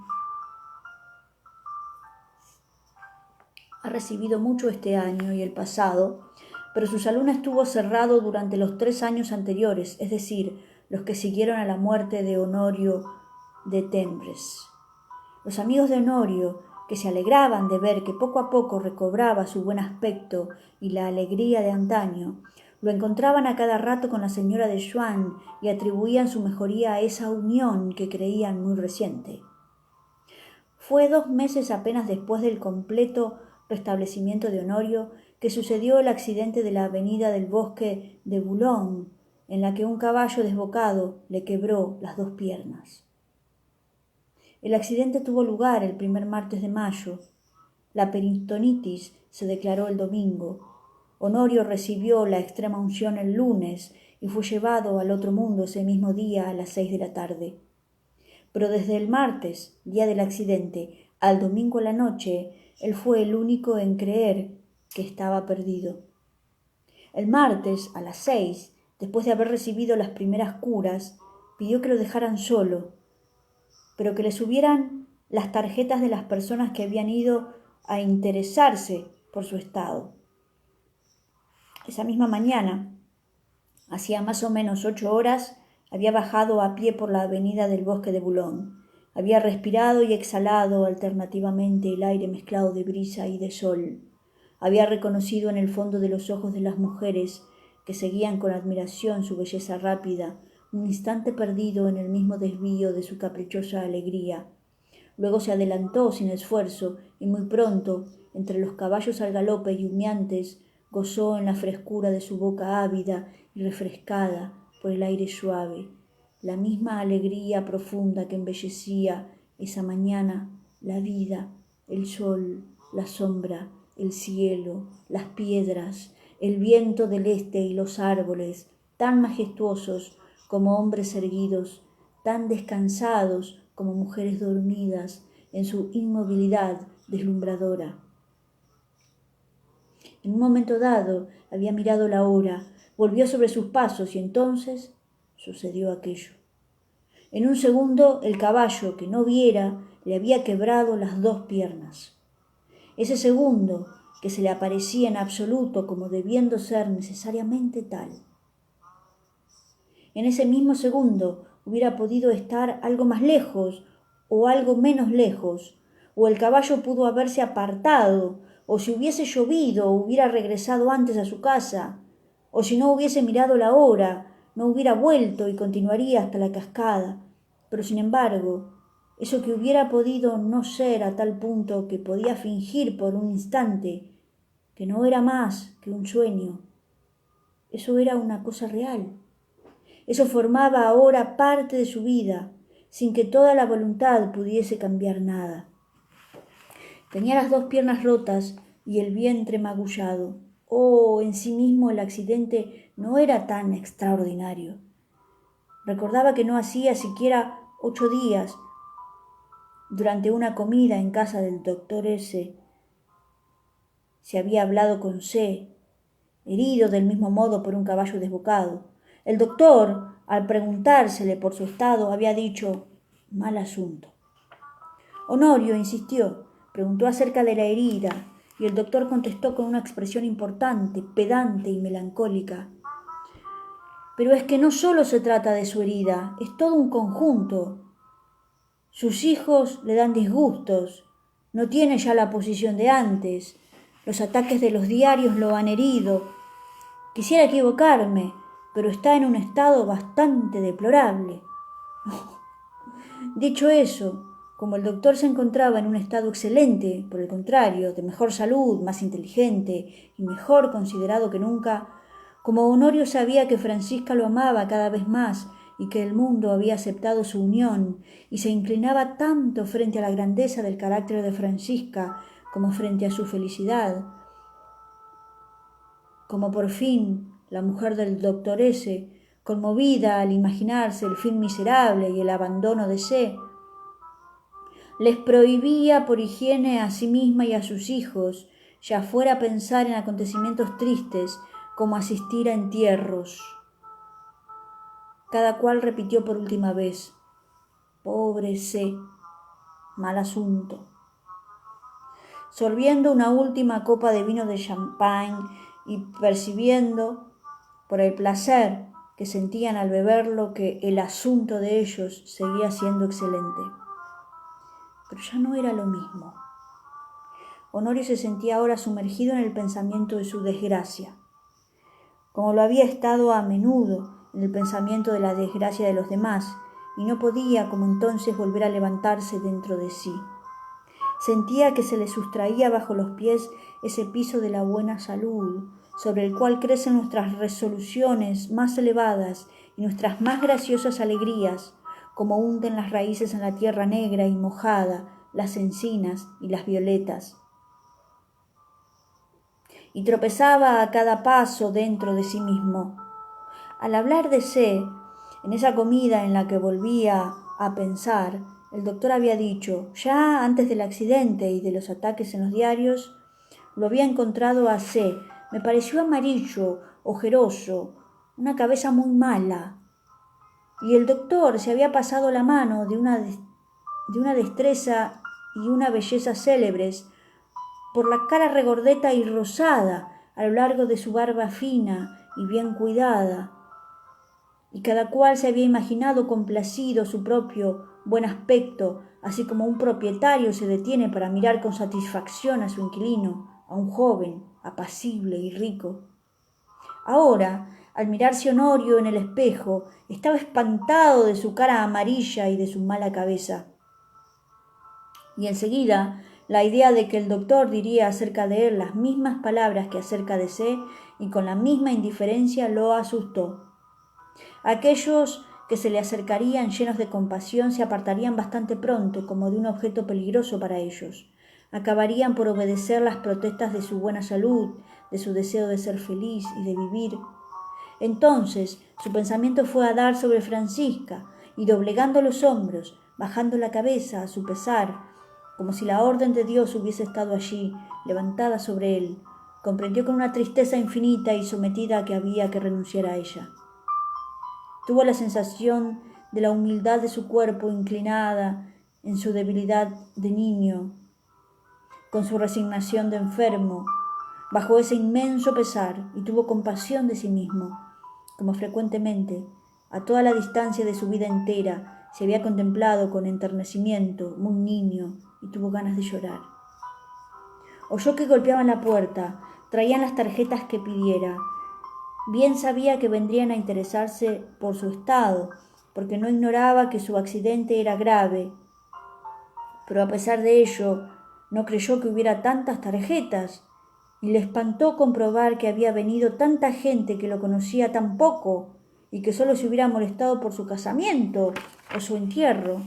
ha recibido mucho este año y el pasado, pero su salón estuvo cerrado durante los 3 años anteriores, es decir, los que siguieron a la muerte de Honorio de Tembres. Los amigos de Honorio, que se alegraban de ver que poco a poco recobraba su buen aspecto y la alegría de antaño, lo encontraban a cada rato con la señora de Swan y atribuían su mejoría a esa unión que creían muy reciente. Fue 2 meses apenas después del completo restablecimiento de Honorio que sucedió el accidente de la avenida del Bosque de Boulogne, en la que un caballo desbocado le quebró las 2 piernas. El accidente tuvo lugar el primer martes de mayo. La peritonitis se declaró el domingo. Honorio recibió la extrema unción el lunes y fue llevado al otro mundo ese mismo día a las 6 de la tarde. Pero desde el martes, día del accidente, al domingo a la noche, él fue el único en creer que estaba perdido. El martes, a las 6, después de haber recibido las primeras curas, pidió que lo dejaran solo, pero que le subieran las tarjetas de las personas que habían ido a interesarse por su estado. Esa misma mañana, hacía más o menos 8 horas, había bajado a pie por la avenida del Bosque de Boulogne. Había respirado y exhalado alternativamente el aire mezclado de brisa y de sol. Había reconocido en el fondo de los ojos de las mujeres, que seguían con admiración su belleza rápida, un instante perdido en el mismo desvío de su caprichosa alegría. Luego se adelantó sin esfuerzo y muy pronto, entre los caballos al galope y humeantes, gozó en la frescura de su boca ávida y refrescada por el aire suave, la misma alegría profunda que embellecía esa mañana la vida, el sol, la sombra, el cielo, las piedras, el viento del este y los árboles, tan majestuosos como hombres erguidos, tan descansados como mujeres dormidas en su inmovilidad deslumbradora. En un momento dado había mirado la hora, volvió sobre sus pasos y entonces sucedió aquello. En un segundo el caballo, que no viera, le había quebrado las 2 piernas. Ese segundo, que se le aparecía en absoluto como debiendo ser necesariamente tal. En ese mismo segundo hubiera podido estar algo más lejos o algo menos lejos, o el caballo pudo haberse apartado, o si hubiese llovido hubiera regresado antes a su casa, o si no hubiese mirado la hora, no hubiera vuelto y continuaría hasta la cascada. Pero sin embargo, eso que hubiera podido no ser a tal punto que podía fingir por un instante, que no era más que un sueño. Eso era una cosa real. Eso formaba ahora parte de su vida, sin que toda la voluntad pudiese cambiar nada. Tenía las 2 piernas rotas y el vientre magullado. Oh, en sí mismo el accidente no era tan extraordinario. Recordaba que no hacía siquiera 8 días, durante una comida en casa del doctor S., se había hablado con C., herido del mismo modo por un caballo desbocado. El doctor, al preguntársele por su estado, había dicho: mal asunto. Honorio insistió, preguntó acerca de la herida, y el doctor contestó con una expresión importante, pedante y melancólica: pero es que no solo se trata de su herida, es todo un conjunto. Sus hijos le dan disgustos, no tiene ya la posición de antes, los ataques de los diarios lo han herido. Quisiera equivocarme, pero está en un estado bastante deplorable. Dicho eso, como el doctor se encontraba en un estado excelente, por el contrario, de mejor salud, más inteligente y mejor considerado que nunca, como Honorio sabía que Francisca lo amaba cada vez más y que el mundo había aceptado su unión, y se inclinaba tanto frente a la grandeza del carácter de Francisca como frente a su felicidad, como por fin la mujer del doctor S., conmovida al imaginarse el fin miserable y el abandono de C., les prohibía por higiene a sí misma y a sus hijos, ya fuera pensar en acontecimientos tristes como asistir a entierros. Cada cual repitió por última vez: pobre C., mal asunto. Sorbiendo una última copa de vino de champagne y percibiendo por el placer que sentían al beberlo que el asunto de ellos seguía siendo excelente. Pero ya no era lo mismo. Honorio se sentía ahora sumergido en el pensamiento de su desgracia, como lo había estado a menudo en el pensamiento de la desgracia de los demás, y no podía, como entonces, volver a levantarse dentro de sí. Sentía que se le sustraía bajo los pies ese piso de la buena salud, sobre el cual crecen nuestras resoluciones más elevadas y nuestras más graciosas alegrías, como hunden las raíces en la tierra negra y mojada, las encinas y las violetas. Y tropezaba a cada paso dentro de sí mismo. Al hablar de C., en esa comida en la que volvía a pensar, el doctor había dicho, ya antes del accidente y de los ataques en los diarios, lo había encontrado a C. Me pareció amarillo, ojeroso, una cabeza muy mala. Y el doctor se había pasado la mano de una destreza y una belleza célebres por la cara regordeta y rosada a lo largo de su barba fina y bien cuidada, y cada cual se había imaginado complacido su propio buen aspecto, así como un propietario se detiene para mirar con satisfacción a su inquilino, a un joven, apacible y rico. Ahora, al mirarse Honorio en el espejo, estaba espantado de su cara amarilla y de su mala cabeza. Y enseguida, la idea de que el doctor diría acerca de él las mismas palabras que acerca de C. y con la misma indiferencia lo asustó. Aquellos que se le acercarían llenos de compasión se apartarían bastante pronto como de un objeto peligroso para ellos. Acabarían por obedecer las protestas de su buena salud, de su deseo de ser feliz y de vivir. Entonces su pensamiento fue a dar sobre Francisca, y doblegando los hombros, bajando la cabeza a su pesar, como si la orden de Dios hubiese estado allí, levantada sobre él, comprendió con una tristeza infinita y sometida que había que renunciar a ella. Tuvo la sensación de la humildad de su cuerpo inclinada en su debilidad de niño, con su resignación de enfermo, bajo ese inmenso pesar, y tuvo compasión de sí mismo, como frecuentemente, a toda la distancia de su vida entera, se había contemplado con enternecimiento como un niño y tuvo ganas de llorar. Oyó que golpeaban la puerta, traían las tarjetas que pidiera. Bien sabía que vendrían a interesarse por su estado, porque no ignoraba que su accidente era grave, pero a pesar de ello no creyó que hubiera tantas tarjetas, y le espantó comprobar que había venido tanta gente que lo conocía tan poco y que solo se hubiera molestado por su casamiento o su entierro.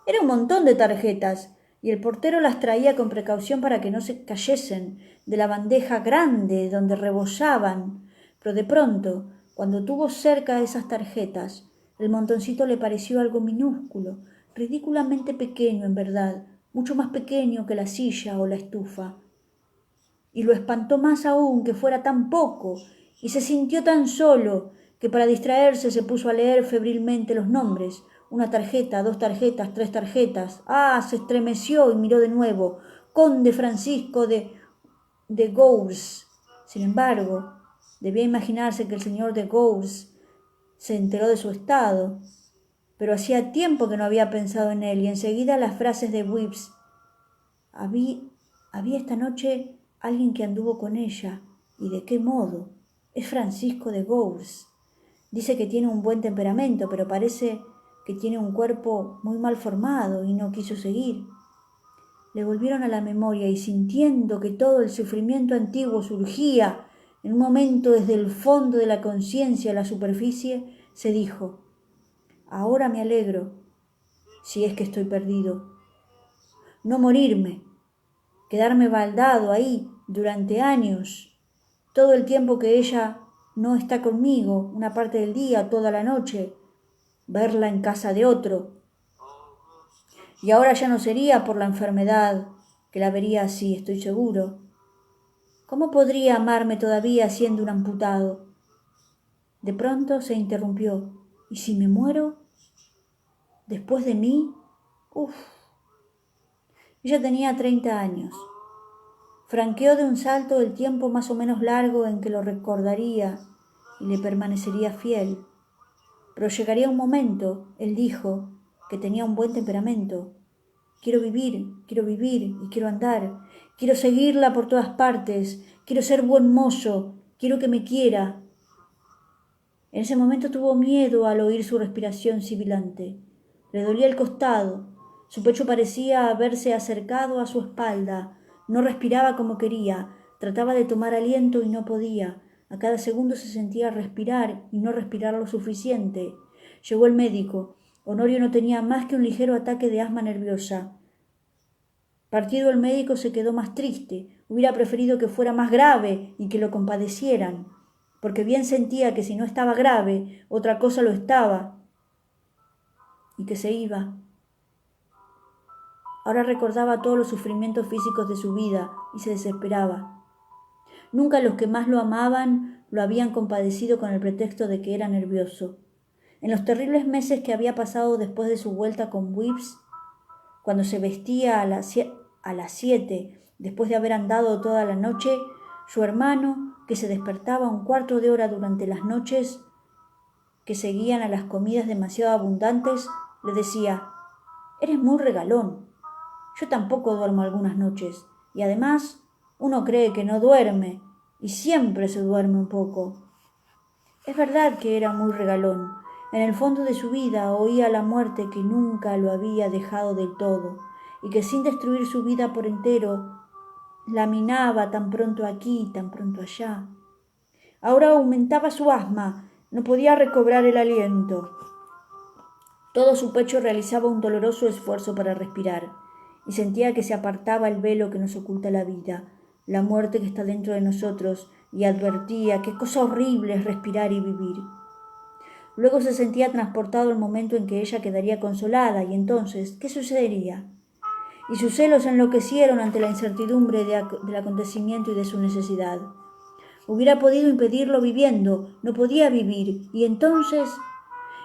Era un montón de tarjetas, y el portero las traía con precaución para que no se cayesen de la bandeja grande donde rebosaban. Pero de pronto, cuando tuvo cerca esas tarjetas, el montoncito le pareció algo minúsculo, ridículamente pequeño en verdad, mucho más pequeño que la silla o la estufa. Y lo espantó más aún que fuera tan poco, y se sintió tan solo que para distraerse se puso a leer febrilmente los nombres. Una tarjeta, 2 tarjetas, 3 tarjetas. ¡Ah! Se estremeció y miró de nuevo. Conde Francisco de Gours. Sin embargo, debía imaginarse que el señor de Gours se enteró de su estado, pero hacía tiempo que no había pensado en él, y enseguida las frases de Whips. Había esta noche alguien que anduvo con ella. ¿Y de qué modo? Es Francisco de Gours. Dice que tiene un buen temperamento, pero parece que tiene un cuerpo muy mal formado y no quiso seguir. Le volvieron a la memoria y sintiendo que todo el sufrimiento antiguo surgía en un momento desde el fondo de la conciencia a la superficie, se dijo: ahora me alegro, si es que estoy perdido. No morirme, quedarme baldado ahí durante años, todo el tiempo que ella no está conmigo, una parte del día, toda la noche, verla en casa de otro. Y ahora ya no sería por la enfermedad que la vería así, estoy seguro. ¿Cómo podría amarme todavía siendo un amputado? De pronto se interrumpió. ¿Y si me muero? ¿Después de mí? Uf. Ella tenía 30 años. Franqueó de un salto el tiempo más o menos largo en que lo recordaría y le permanecería fiel. Pero llegaría un momento, él dijo, que tenía un buen temperamento. Quiero vivir y quiero andar. Quiero seguirla por todas partes. Quiero ser buen mozo. Quiero que me quiera. En ese momento tuvo miedo al oír su respiración sibilante. Le dolía el costado. Su pecho parecía haberse acercado a su espalda. No respiraba como quería. Trataba de tomar aliento y no podía. A cada segundo se sentía respirar y no respirar lo suficiente. Llegó el médico. Honorio no tenía más que un ligero ataque de asma nerviosa. Partido el médico, se quedó más triste. Hubiera preferido que fuera más grave y que lo compadecieran, porque bien sentía que si no estaba grave, otra cosa lo estaba, y que se iba. Ahora recordaba todos los sufrimientos físicos de su vida y se desesperaba. Nunca los que más lo amaban lo habían compadecido con el pretexto de que era nervioso. En los terribles meses que había pasado después de su vuelta con Whips, cuando se vestía a las 7, después de haber andado toda la noche, su hermano, que se despertaba un cuarto de hora durante las noches que seguían a las comidas demasiado abundantes, le decía: eres muy regalón. Yo tampoco duermo algunas noches, y además uno cree que no duerme, y siempre se duerme un poco. Es verdad que era muy regalón. En el fondo de su vida oía la muerte que nunca lo había dejado del todo, y que sin destruir su vida por entero, laminaba tan pronto aquí, tan pronto allá. Ahora aumentaba su asma, no podía recobrar el aliento. Todo su pecho realizaba un doloroso esfuerzo para respirar, y sentía que se apartaba el velo que nos oculta la vida, la muerte que está dentro de nosotros, y advertía qué cosa horrible es respirar y vivir. Luego se sentía transportado al momento en que ella quedaría consolada, y entonces, ¿qué sucedería? Y sus celos enloquecieron ante la incertidumbre del acontecimiento y de su necesidad. Hubiera podido impedirlo viviendo, no podía vivir, y entonces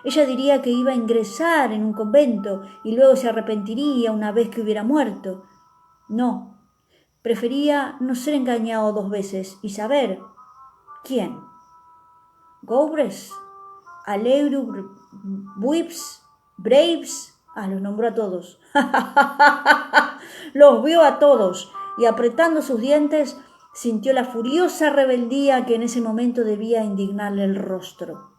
ella diría que iba a ingresar en un convento y luego se arrepentiría una vez que hubiera muerto. No, prefería no ser engañado 2 veces y saber. ¿Quién? Goures, Allegro, Whips, Braves. Los nombró a todos. Los vio a todos y apretando sus dientes sintió la furiosa rebeldía que en ese momento debía indignarle el rostro.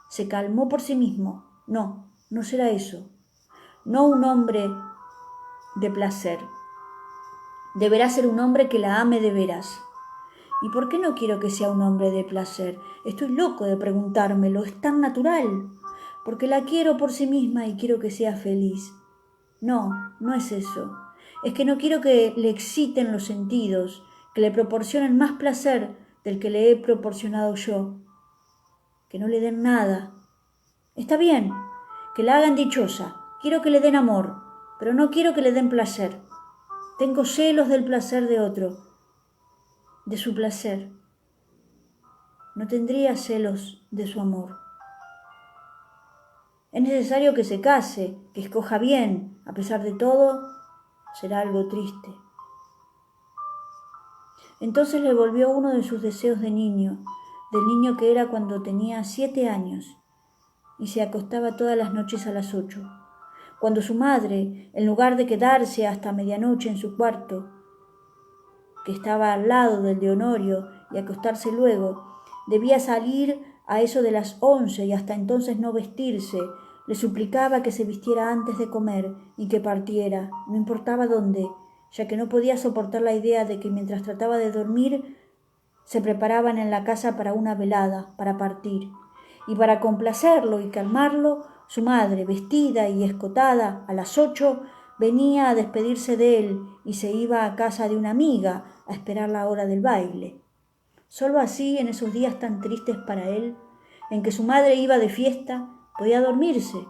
Se calmó por sí mismo. No, no será eso. No un hombre de placer. deberá ser un hombre que la ame de veras. ¿Y por qué no quiero que sea un hombre de placer? Estoy loco de preguntármelo, es tan natural. Porque la quiero por sí misma y quiero que sea feliz. No, no es eso. Es que no quiero que le exciten los sentidos, que le proporcionen más placer del que le he proporcionado yo. Que no le den nada. Está bien, que la hagan dichosa. Quiero que le den amor, pero no quiero que le den placer. Tengo celos del placer de otro, de su placer. No tendría celos de su amor. Es necesario que se case, que escoja bien. A pesar de todo, será algo triste. Entonces le volvió uno de sus deseos de niño, del niño que era cuando tenía 7 años, y se acostaba todas las noches a las 8, cuando su madre, en lugar de quedarse hasta medianoche en su cuarto, que estaba al lado del de Honorio, y acostarse luego, debía salir a eso de las 11 y hasta entonces no vestirse, le suplicaba que se vistiera antes de comer y que partiera, no importaba dónde, ya que no podía soportar la idea de que mientras trataba de dormir se preparaban en la casa para una velada, para partir. Y para complacerlo y calmarlo, su madre, vestida y escotada, a las 8, venía a despedirse de él y se iba a casa de una amiga a esperar la hora del baile. Solo así, en esos días tan tristes para él, en que su madre iba de fiesta, podía dormirse,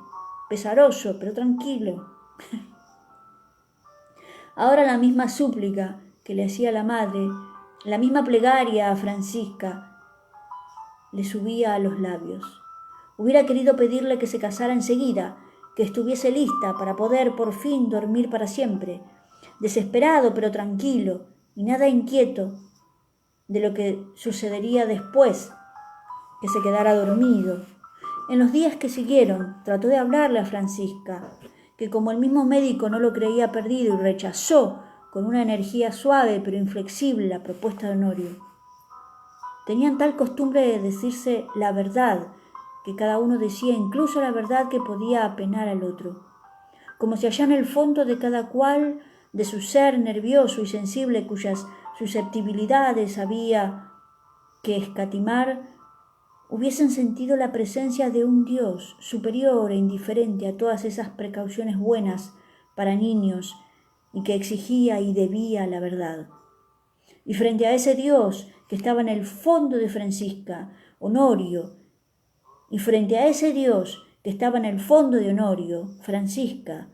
pesaroso, pero tranquilo. Ahora la misma súplica que le hacía la madre, la misma plegaria a Francisca, le subía a los labios. Hubiera querido pedirle que se casara enseguida, que estuviese lista para poder por fin dormir para siempre, desesperado pero tranquilo y nada inquieto de lo que sucedería después que se quedara dormido. En los días que siguieron trató de hablarle a Francisca, que como el mismo médico no lo creía perdido y rechazó con una energía suave pero inflexible la propuesta de Honorio. Tenían tal costumbre de decirse la verdad, que cada uno decía incluso la verdad que podía apenar al otro, como si allá en el fondo de cada cual de su ser nervioso y sensible, cuyas susceptibilidades había que escatimar, hubiesen sentido la presencia de un Dios superior e indiferente a todas esas precauciones buenas para niños y que exigía y debía la verdad. Y frente a ese Dios que estaba en el fondo de Francisca, Honorio, y frente a ese Dios que estaba en el fondo de Honorio, Francisca,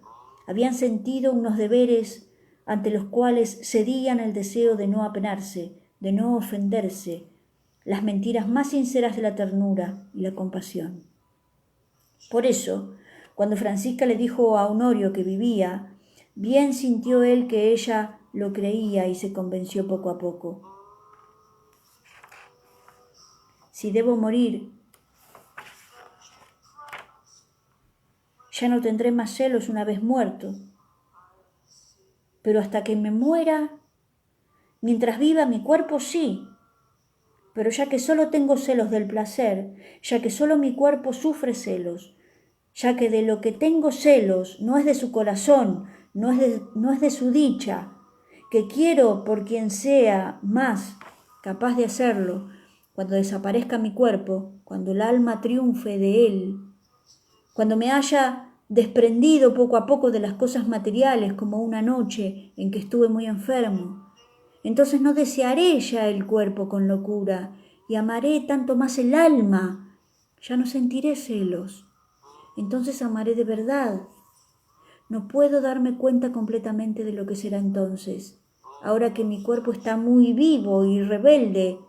habían sentido unos deberes ante los cuales cedían el deseo de no apenarse, de no ofenderse, las mentiras más sinceras de la ternura y la compasión. Por eso, cuando Francisca le dijo a Honorio que vivía, bien sintió él que ella lo creía y se convenció poco a poco. Si debo morir, ya no tendré más celos una vez muerto. Pero hasta que me muera, mientras viva mi cuerpo sí. Pero ya que solo tengo celos del placer, ya que solo mi cuerpo sufre celos, ya que de lo que tengo celos no es de su corazón, no es de su dicha, que quiero por quien sea más capaz de hacerlo, cuando desaparezca mi cuerpo, cuando el alma triunfe de él, cuando me haya desprendido poco a poco de las cosas materiales como una noche en que estuve muy enfermo, entonces no desearé ya el cuerpo con locura y amaré tanto más el alma, ya no sentiré celos, entonces amaré de verdad. No puedo darme cuenta completamente de lo que será entonces, ahora que mi cuerpo está muy vivo y rebelde,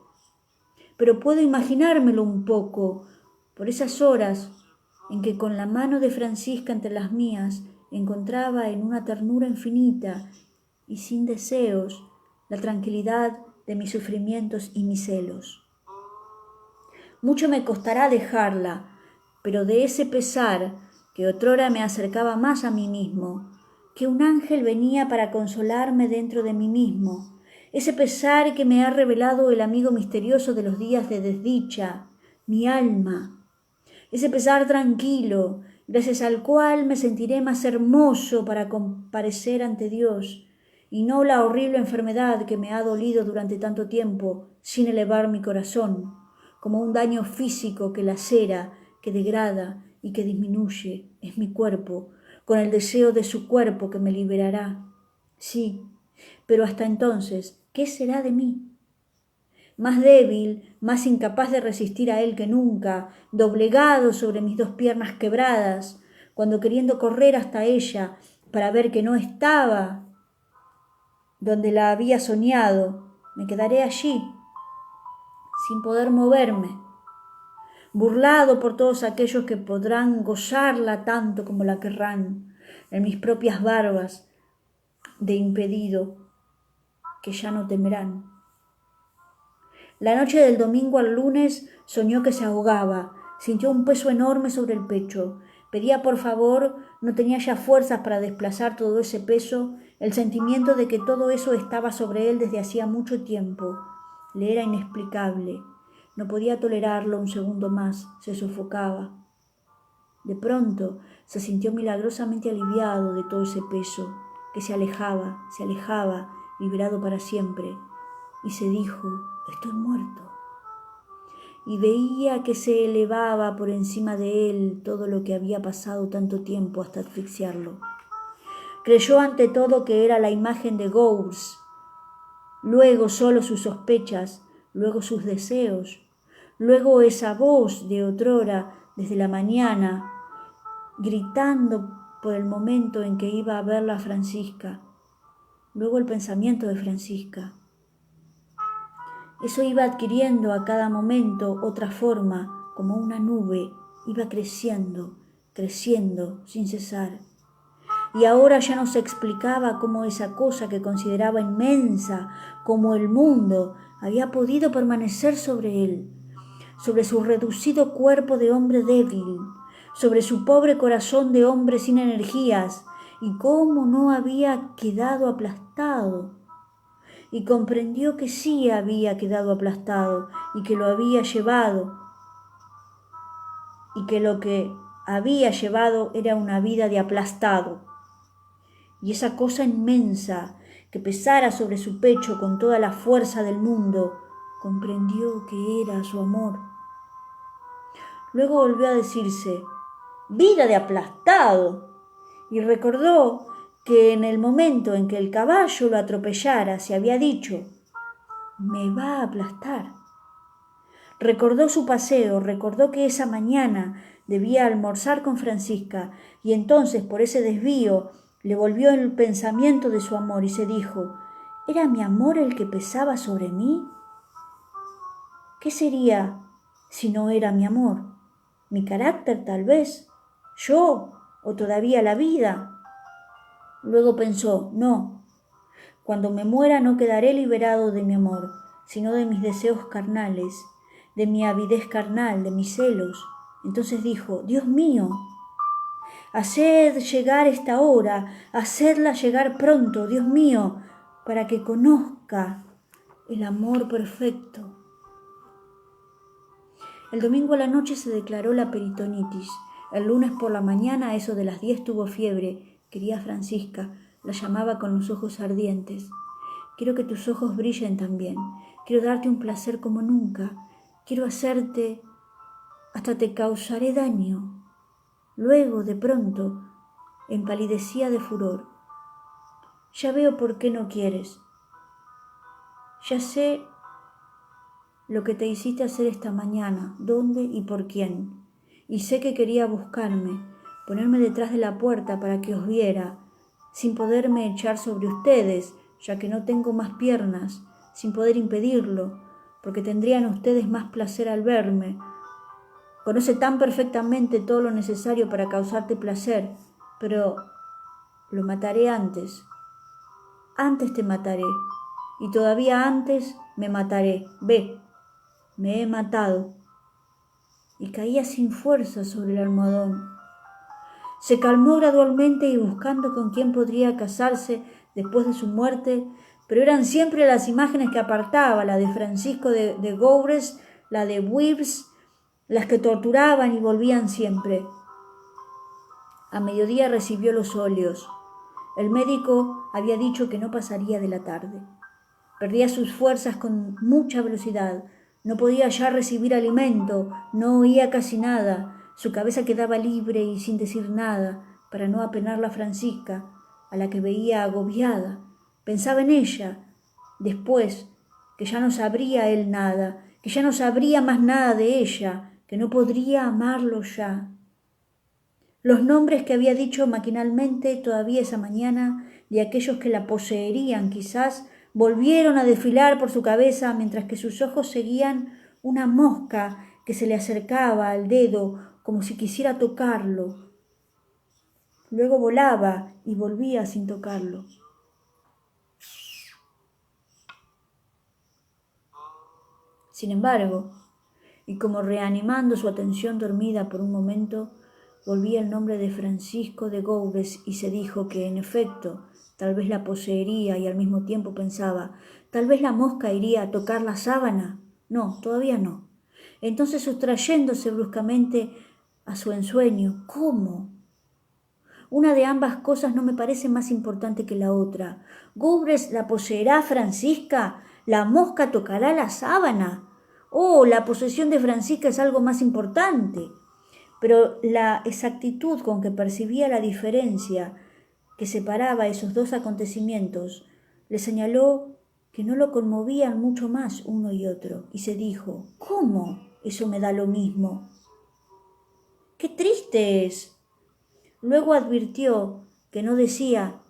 pero puedo imaginármelo un poco por esas horas en que con la mano de Francisca entre las mías encontraba en una ternura infinita y sin deseos la tranquilidad de mis sufrimientos y mis celos. Mucho me costará dejarla, pero de ese pesar que otrora me acercaba más a mí mismo, que un ángel venía para consolarme dentro de mí mismo, ese pesar que me ha revelado el amigo misterioso de los días de desdicha, mi alma, ese pesar tranquilo, gracias al cual me sentiré más hermoso para comparecer ante Dios y no la horrible enfermedad que me ha dolido durante tanto tiempo sin elevar mi corazón, como un daño físico que lacera, que degrada y que disminuye, es mi cuerpo, con el deseo de su cuerpo que me liberará. Sí, pero hasta entonces, ¿qué será de mí? Más débil, más incapaz de resistir a él que nunca, doblegado sobre mis dos piernas quebradas, cuando queriendo correr hasta ella para ver que no estaba donde la había soñado, me quedaré allí, sin poder moverme, burlado por todos aquellos que podrán gozarla tanto como la querrán, en mis propias barbas de impedido, que ya no temerán. La noche del domingo al lunes soñó que se ahogaba, sintió un peso enorme sobre el pecho. Pedía por favor, no tenía ya fuerzas para desplazar todo ese peso, el sentimiento de que todo eso estaba sobre él desde hacía mucho tiempo. Le era inexplicable. No podía tolerarlo un segundo más, se sofocaba. De pronto se sintió milagrosamente aliviado de todo ese peso, que se alejaba, liberado para siempre, y se dijo: estoy muerto. Y veía que se elevaba por encima de él todo lo que había pasado tanto tiempo hasta asfixiarlo. Creyó ante todo que era la imagen de Gowers, luego solo sus sospechas, luego sus deseos, luego esa voz de otrora desde la mañana, gritando por el momento en que iba a verla a Francisca, luego el pensamiento de Francisca. Eso iba adquiriendo a cada momento otra forma, como una nube, iba creciendo, creciendo sin cesar. Y ahora ya no se explicaba cómo esa cosa que consideraba inmensa, como el mundo, había podido permanecer sobre él, sobre su reducido cuerpo de hombre débil, sobre su pobre corazón de hombre sin energías, y cómo no había quedado aplastado. Y comprendió que sí había quedado aplastado y que lo había llevado, y que lo que había llevado era una vida de aplastado. Y esa cosa inmensa que pesara sobre su pecho con toda la fuerza del mundo, comprendió que era su amor. Luego volvió a decirse: vida de aplastado, y recordó que en el momento en que el caballo lo atropellara se había dicho: me va a aplastar. Recordó su paseo, recordó que esa mañana debía almorzar con Francisca, y entonces por ese desvío le volvió el pensamiento de su amor y se dijo: ¿era mi amor el que pesaba sobre mí? ¿Qué sería si no era mi amor? ¿Mi carácter tal vez? ¿Yo? ¿O todavía la vida? Luego pensó: no, cuando me muera no quedaré liberado de mi amor, sino de mis deseos carnales, de mi avidez carnal, de mis celos. Entonces dijo: Dios mío, haced llegar esta hora, hacedla llegar pronto, Dios mío, para que conozca el amor perfecto. El domingo a la noche se declaró la peritonitis. El lunes por la mañana, a eso de las 10, tuvo fiebre. Quería a Francisca, la llamaba con los ojos ardientes. Quiero que tus ojos brillen también. Quiero darte un placer como nunca. Quiero hacerte, hasta te causaré daño. Luego, de pronto, empalidecía de furor. Ya veo por qué no quieres. Ya sé lo que te hiciste hacer esta mañana, dónde y por quién. Y sé que quería buscarme, ponerme detrás de la puerta para que os viera, sin poderme echar sobre ustedes, ya que no tengo más piernas, sin poder impedirlo, porque tendrían ustedes más placer al verme. Conoce tan perfectamente todo lo necesario para causarte placer, pero lo mataré antes. Antes te mataré, y todavía antes me mataré. Ve, me he matado. Y caía sin fuerza sobre el almohadón. Se calmó gradualmente y buscando con quién podría casarse después de su muerte, pero eran siempre las imágenes que apartaba, la de Francisco de Gowres, la de Wibbs, las que torturaban y volvían siempre. A mediodía recibió los óleos. El médico había dicho que no pasaría de la tarde. Perdía sus fuerzas con mucha velocidad. No podía ya recibir alimento, no oía casi nada. Su cabeza quedaba libre y sin decir nada, para no apenarla a Francisca, a la que veía agobiada. Pensaba en ella, después, que ya no sabría él nada, que ya no sabría más nada de ella, que no podría amarlo ya. Los nombres que había dicho maquinalmente todavía esa mañana, de aquellos que la poseerían quizás, volvieron a desfilar por su cabeza mientras que sus ojos seguían una mosca que se le acercaba al dedo como si quisiera tocarlo. Luego volaba y volvía sin tocarlo. Sin embargo, y como reanimando su atención dormida por un momento, volvía el nombre de Francisco de Goures y se dijo que, en efecto, tal vez la poseería y al mismo tiempo pensaba, tal vez la mosca iría a tocar la sábana. No, todavía no. Entonces, sustrayéndose bruscamente a su ensueño, ¿cómo? Una de ambas cosas no me parece más importante que la otra. Goures la poseerá Francisca, la mosca tocará la sábana. Oh, la posesión de Francisca es algo más importante. Pero la exactitud con que percibía la diferencia que separaba esos dos acontecimientos le señaló que no lo conmovían mucho más uno y otro, y se dijo, ¿cómo? Eso me da lo mismo. ¡Qué triste es! Luego advirtió que no decía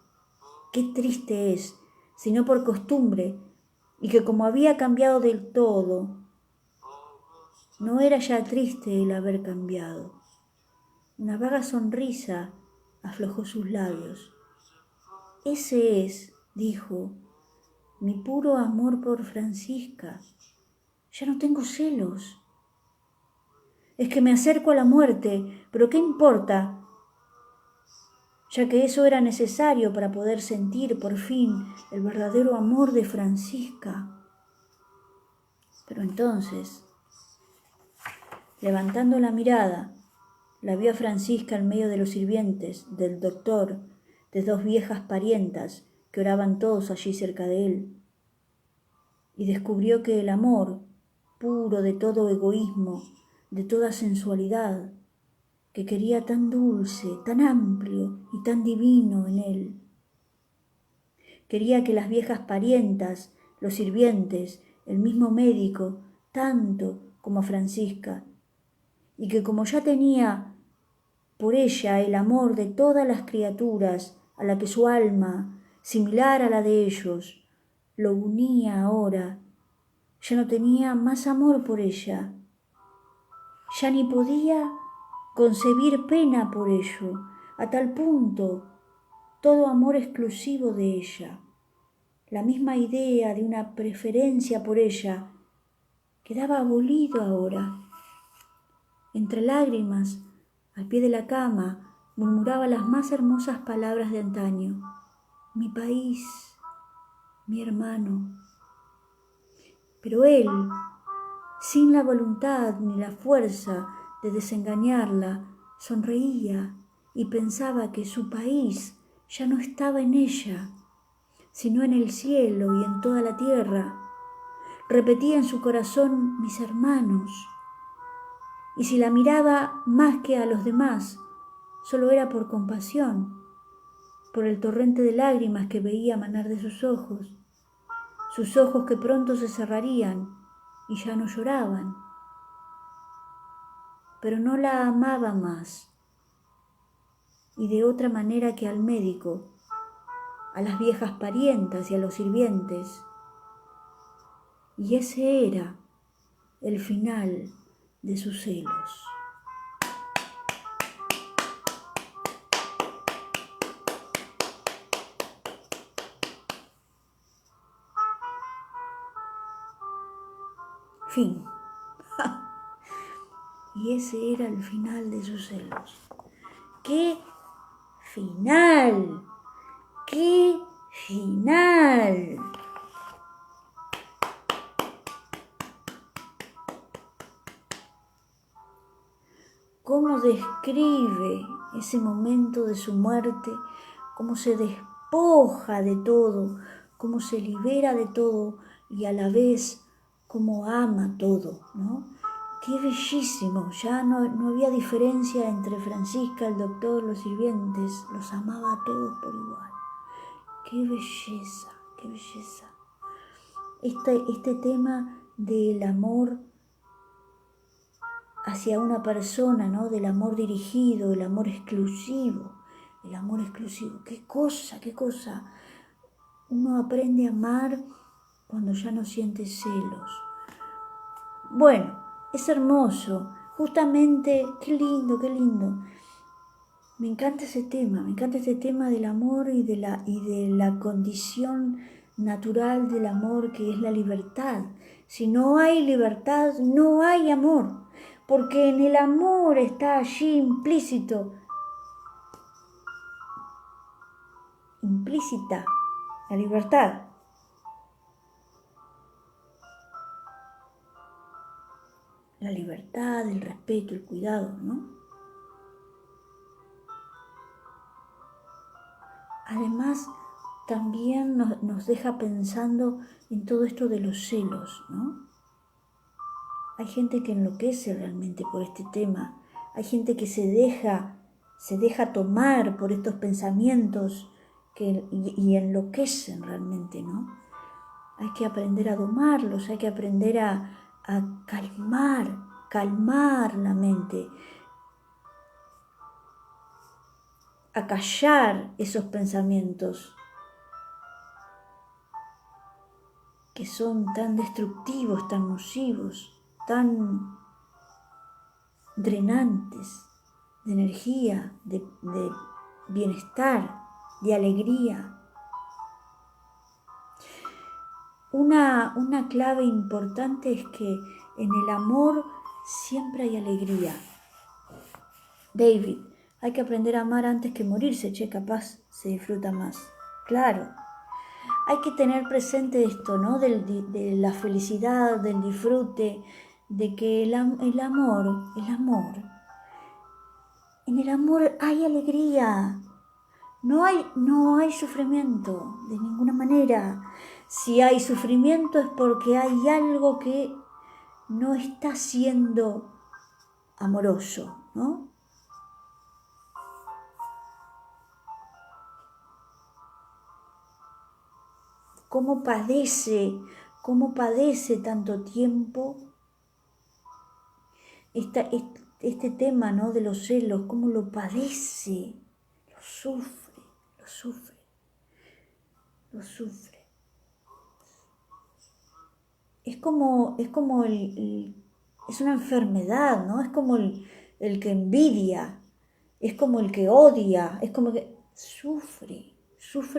qué triste es, sino por costumbre, y que como había cambiado del todo, no era ya triste el haber cambiado. Una vaga sonrisa aflojó sus labios. Ese es, dijo, mi puro amor por Francisca. Ya no tengo celos. Es que me acerco a la muerte, pero ¿qué importa? Ya que eso era necesario para poder sentir por fin el verdadero amor de Francisca. Pero entonces, levantando la mirada, la vio a Francisca en medio de los sirvientes, del doctor, de dos viejas parientas que oraban todos allí cerca de él, y descubrió que el amor, puro de todo egoísmo, de toda sensualidad, que quería tan dulce, tan amplio y tan divino en él. Quería que las viejas parientas, los sirvientes, el mismo médico, tanto como a Francisca, y que como ya tenía por ella el amor de todas las criaturas, a la que su alma, similar a la de ellos, lo unía ahora, ya no tenía más amor por ella, ya ni podía concebir pena por ello, a tal punto todo amor exclusivo de ella, la misma idea de una preferencia por ella, quedaba abolido ahora. Entre lágrimas, al pie de la cama, murmuraba las más hermosas palabras de antaño. Mi país, mi hermano. Pero él, sin la voluntad ni la fuerza de desengañarla, sonreía y pensaba que su país ya no estaba en ella, sino en el cielo y en toda la tierra. Repetía en su corazón mis hermanos, y si la miraba más que a los demás, solo era por compasión, por el torrente de lágrimas que veía manar de sus ojos que pronto se cerrarían y ya no lloraban. Pero no la amaba más, y de otra manera que al médico, a las viejas parientas y a los sirvientes. Y ese era el final de sus celos. Fin. Y ese era el final de sus celos. ¡Qué final! ¡Qué final! ¿Cómo describe ese momento de su muerte? ¿Cómo se despide despoja de todo, cómo se libera de todo y a la vez cómo ama todo, ¿no? Qué bellísimo, ya no había diferencia entre Francisca, el doctor, los sirvientes, los amaba a todos por igual. Qué belleza, qué belleza. Este tema del amor hacia una persona, ¿no? Del amor dirigido, el amor exclusivo, qué cosa, qué cosa. Uno aprende a amar cuando ya no siente celos. Bueno, es hermoso, justamente, qué lindo, qué lindo. Me encanta este tema del amor y de la condición natural del amor que es la libertad. Si no hay libertad, no hay amor, porque en el amor está allí implícita la libertad. La libertad, el respeto, el cuidado, ¿no? Además, también nos deja pensando en todo esto de los celos, ¿no? Hay gente que enloquece realmente por este tema. Hay gente que se deja tomar por estos pensamientos y enloquecen realmente, ¿no? Hay que aprender a domarlos, hay que aprender a calmar la mente, a callar esos pensamientos que son tan destructivos, tan nocivos, tan drenantes de energía, de bienestar, de alegría. Una clave importante es que en el amor siempre hay alegría. David, hay que aprender a amar antes que morirse, capaz se disfruta más. Claro, hay que tener presente esto, ¿no? De la felicidad, del disfrute, de que el amor, en el amor hay alegría, no hay sufrimiento de ninguna manera. Si hay sufrimiento es porque hay algo que no está siendo amoroso, ¿no? ¿Cómo padece tanto tiempo este tema, ¿no? De los celos? ¿Cómo lo padece? Lo sufre, lo sufre, lo sufre. Es como es una enfermedad, ¿no? Es como el que envidia, es como el que odia, es como que sufre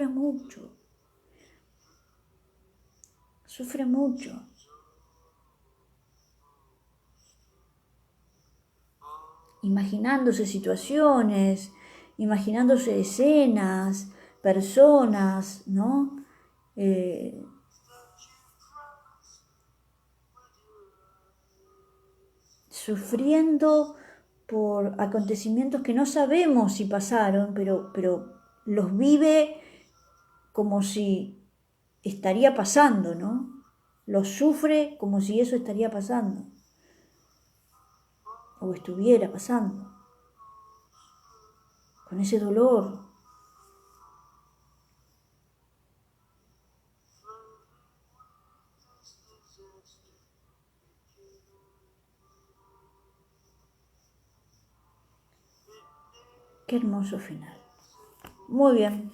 mucho, sufre mucho. Imaginándose situaciones, imaginándose escenas, personas, ¿no? Sufriendo por acontecimientos que no sabemos si pasaron, pero los vive como si estaría pasando, ¿no? Los sufre como si eso estaría pasando o estuviera pasando, con ese dolor. Qué hermoso final. Muy bien.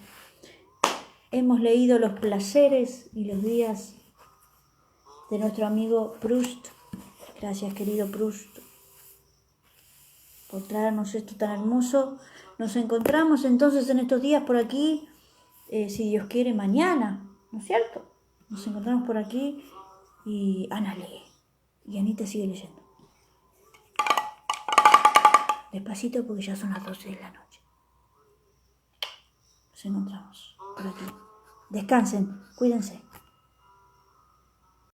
Hemos leído los placeres y los días de nuestro amigo Proust. Gracias, querido Proust, por traernos esto tan hermoso. Nos encontramos entonces en estos días por aquí, si Dios quiere, mañana, ¿no es cierto? Nos encontramos por aquí y Ana lee y Anita sigue leyendo. Despacito porque ya son las 12 de la noche. Nos encontramos por aquí. Descansen, cuídense.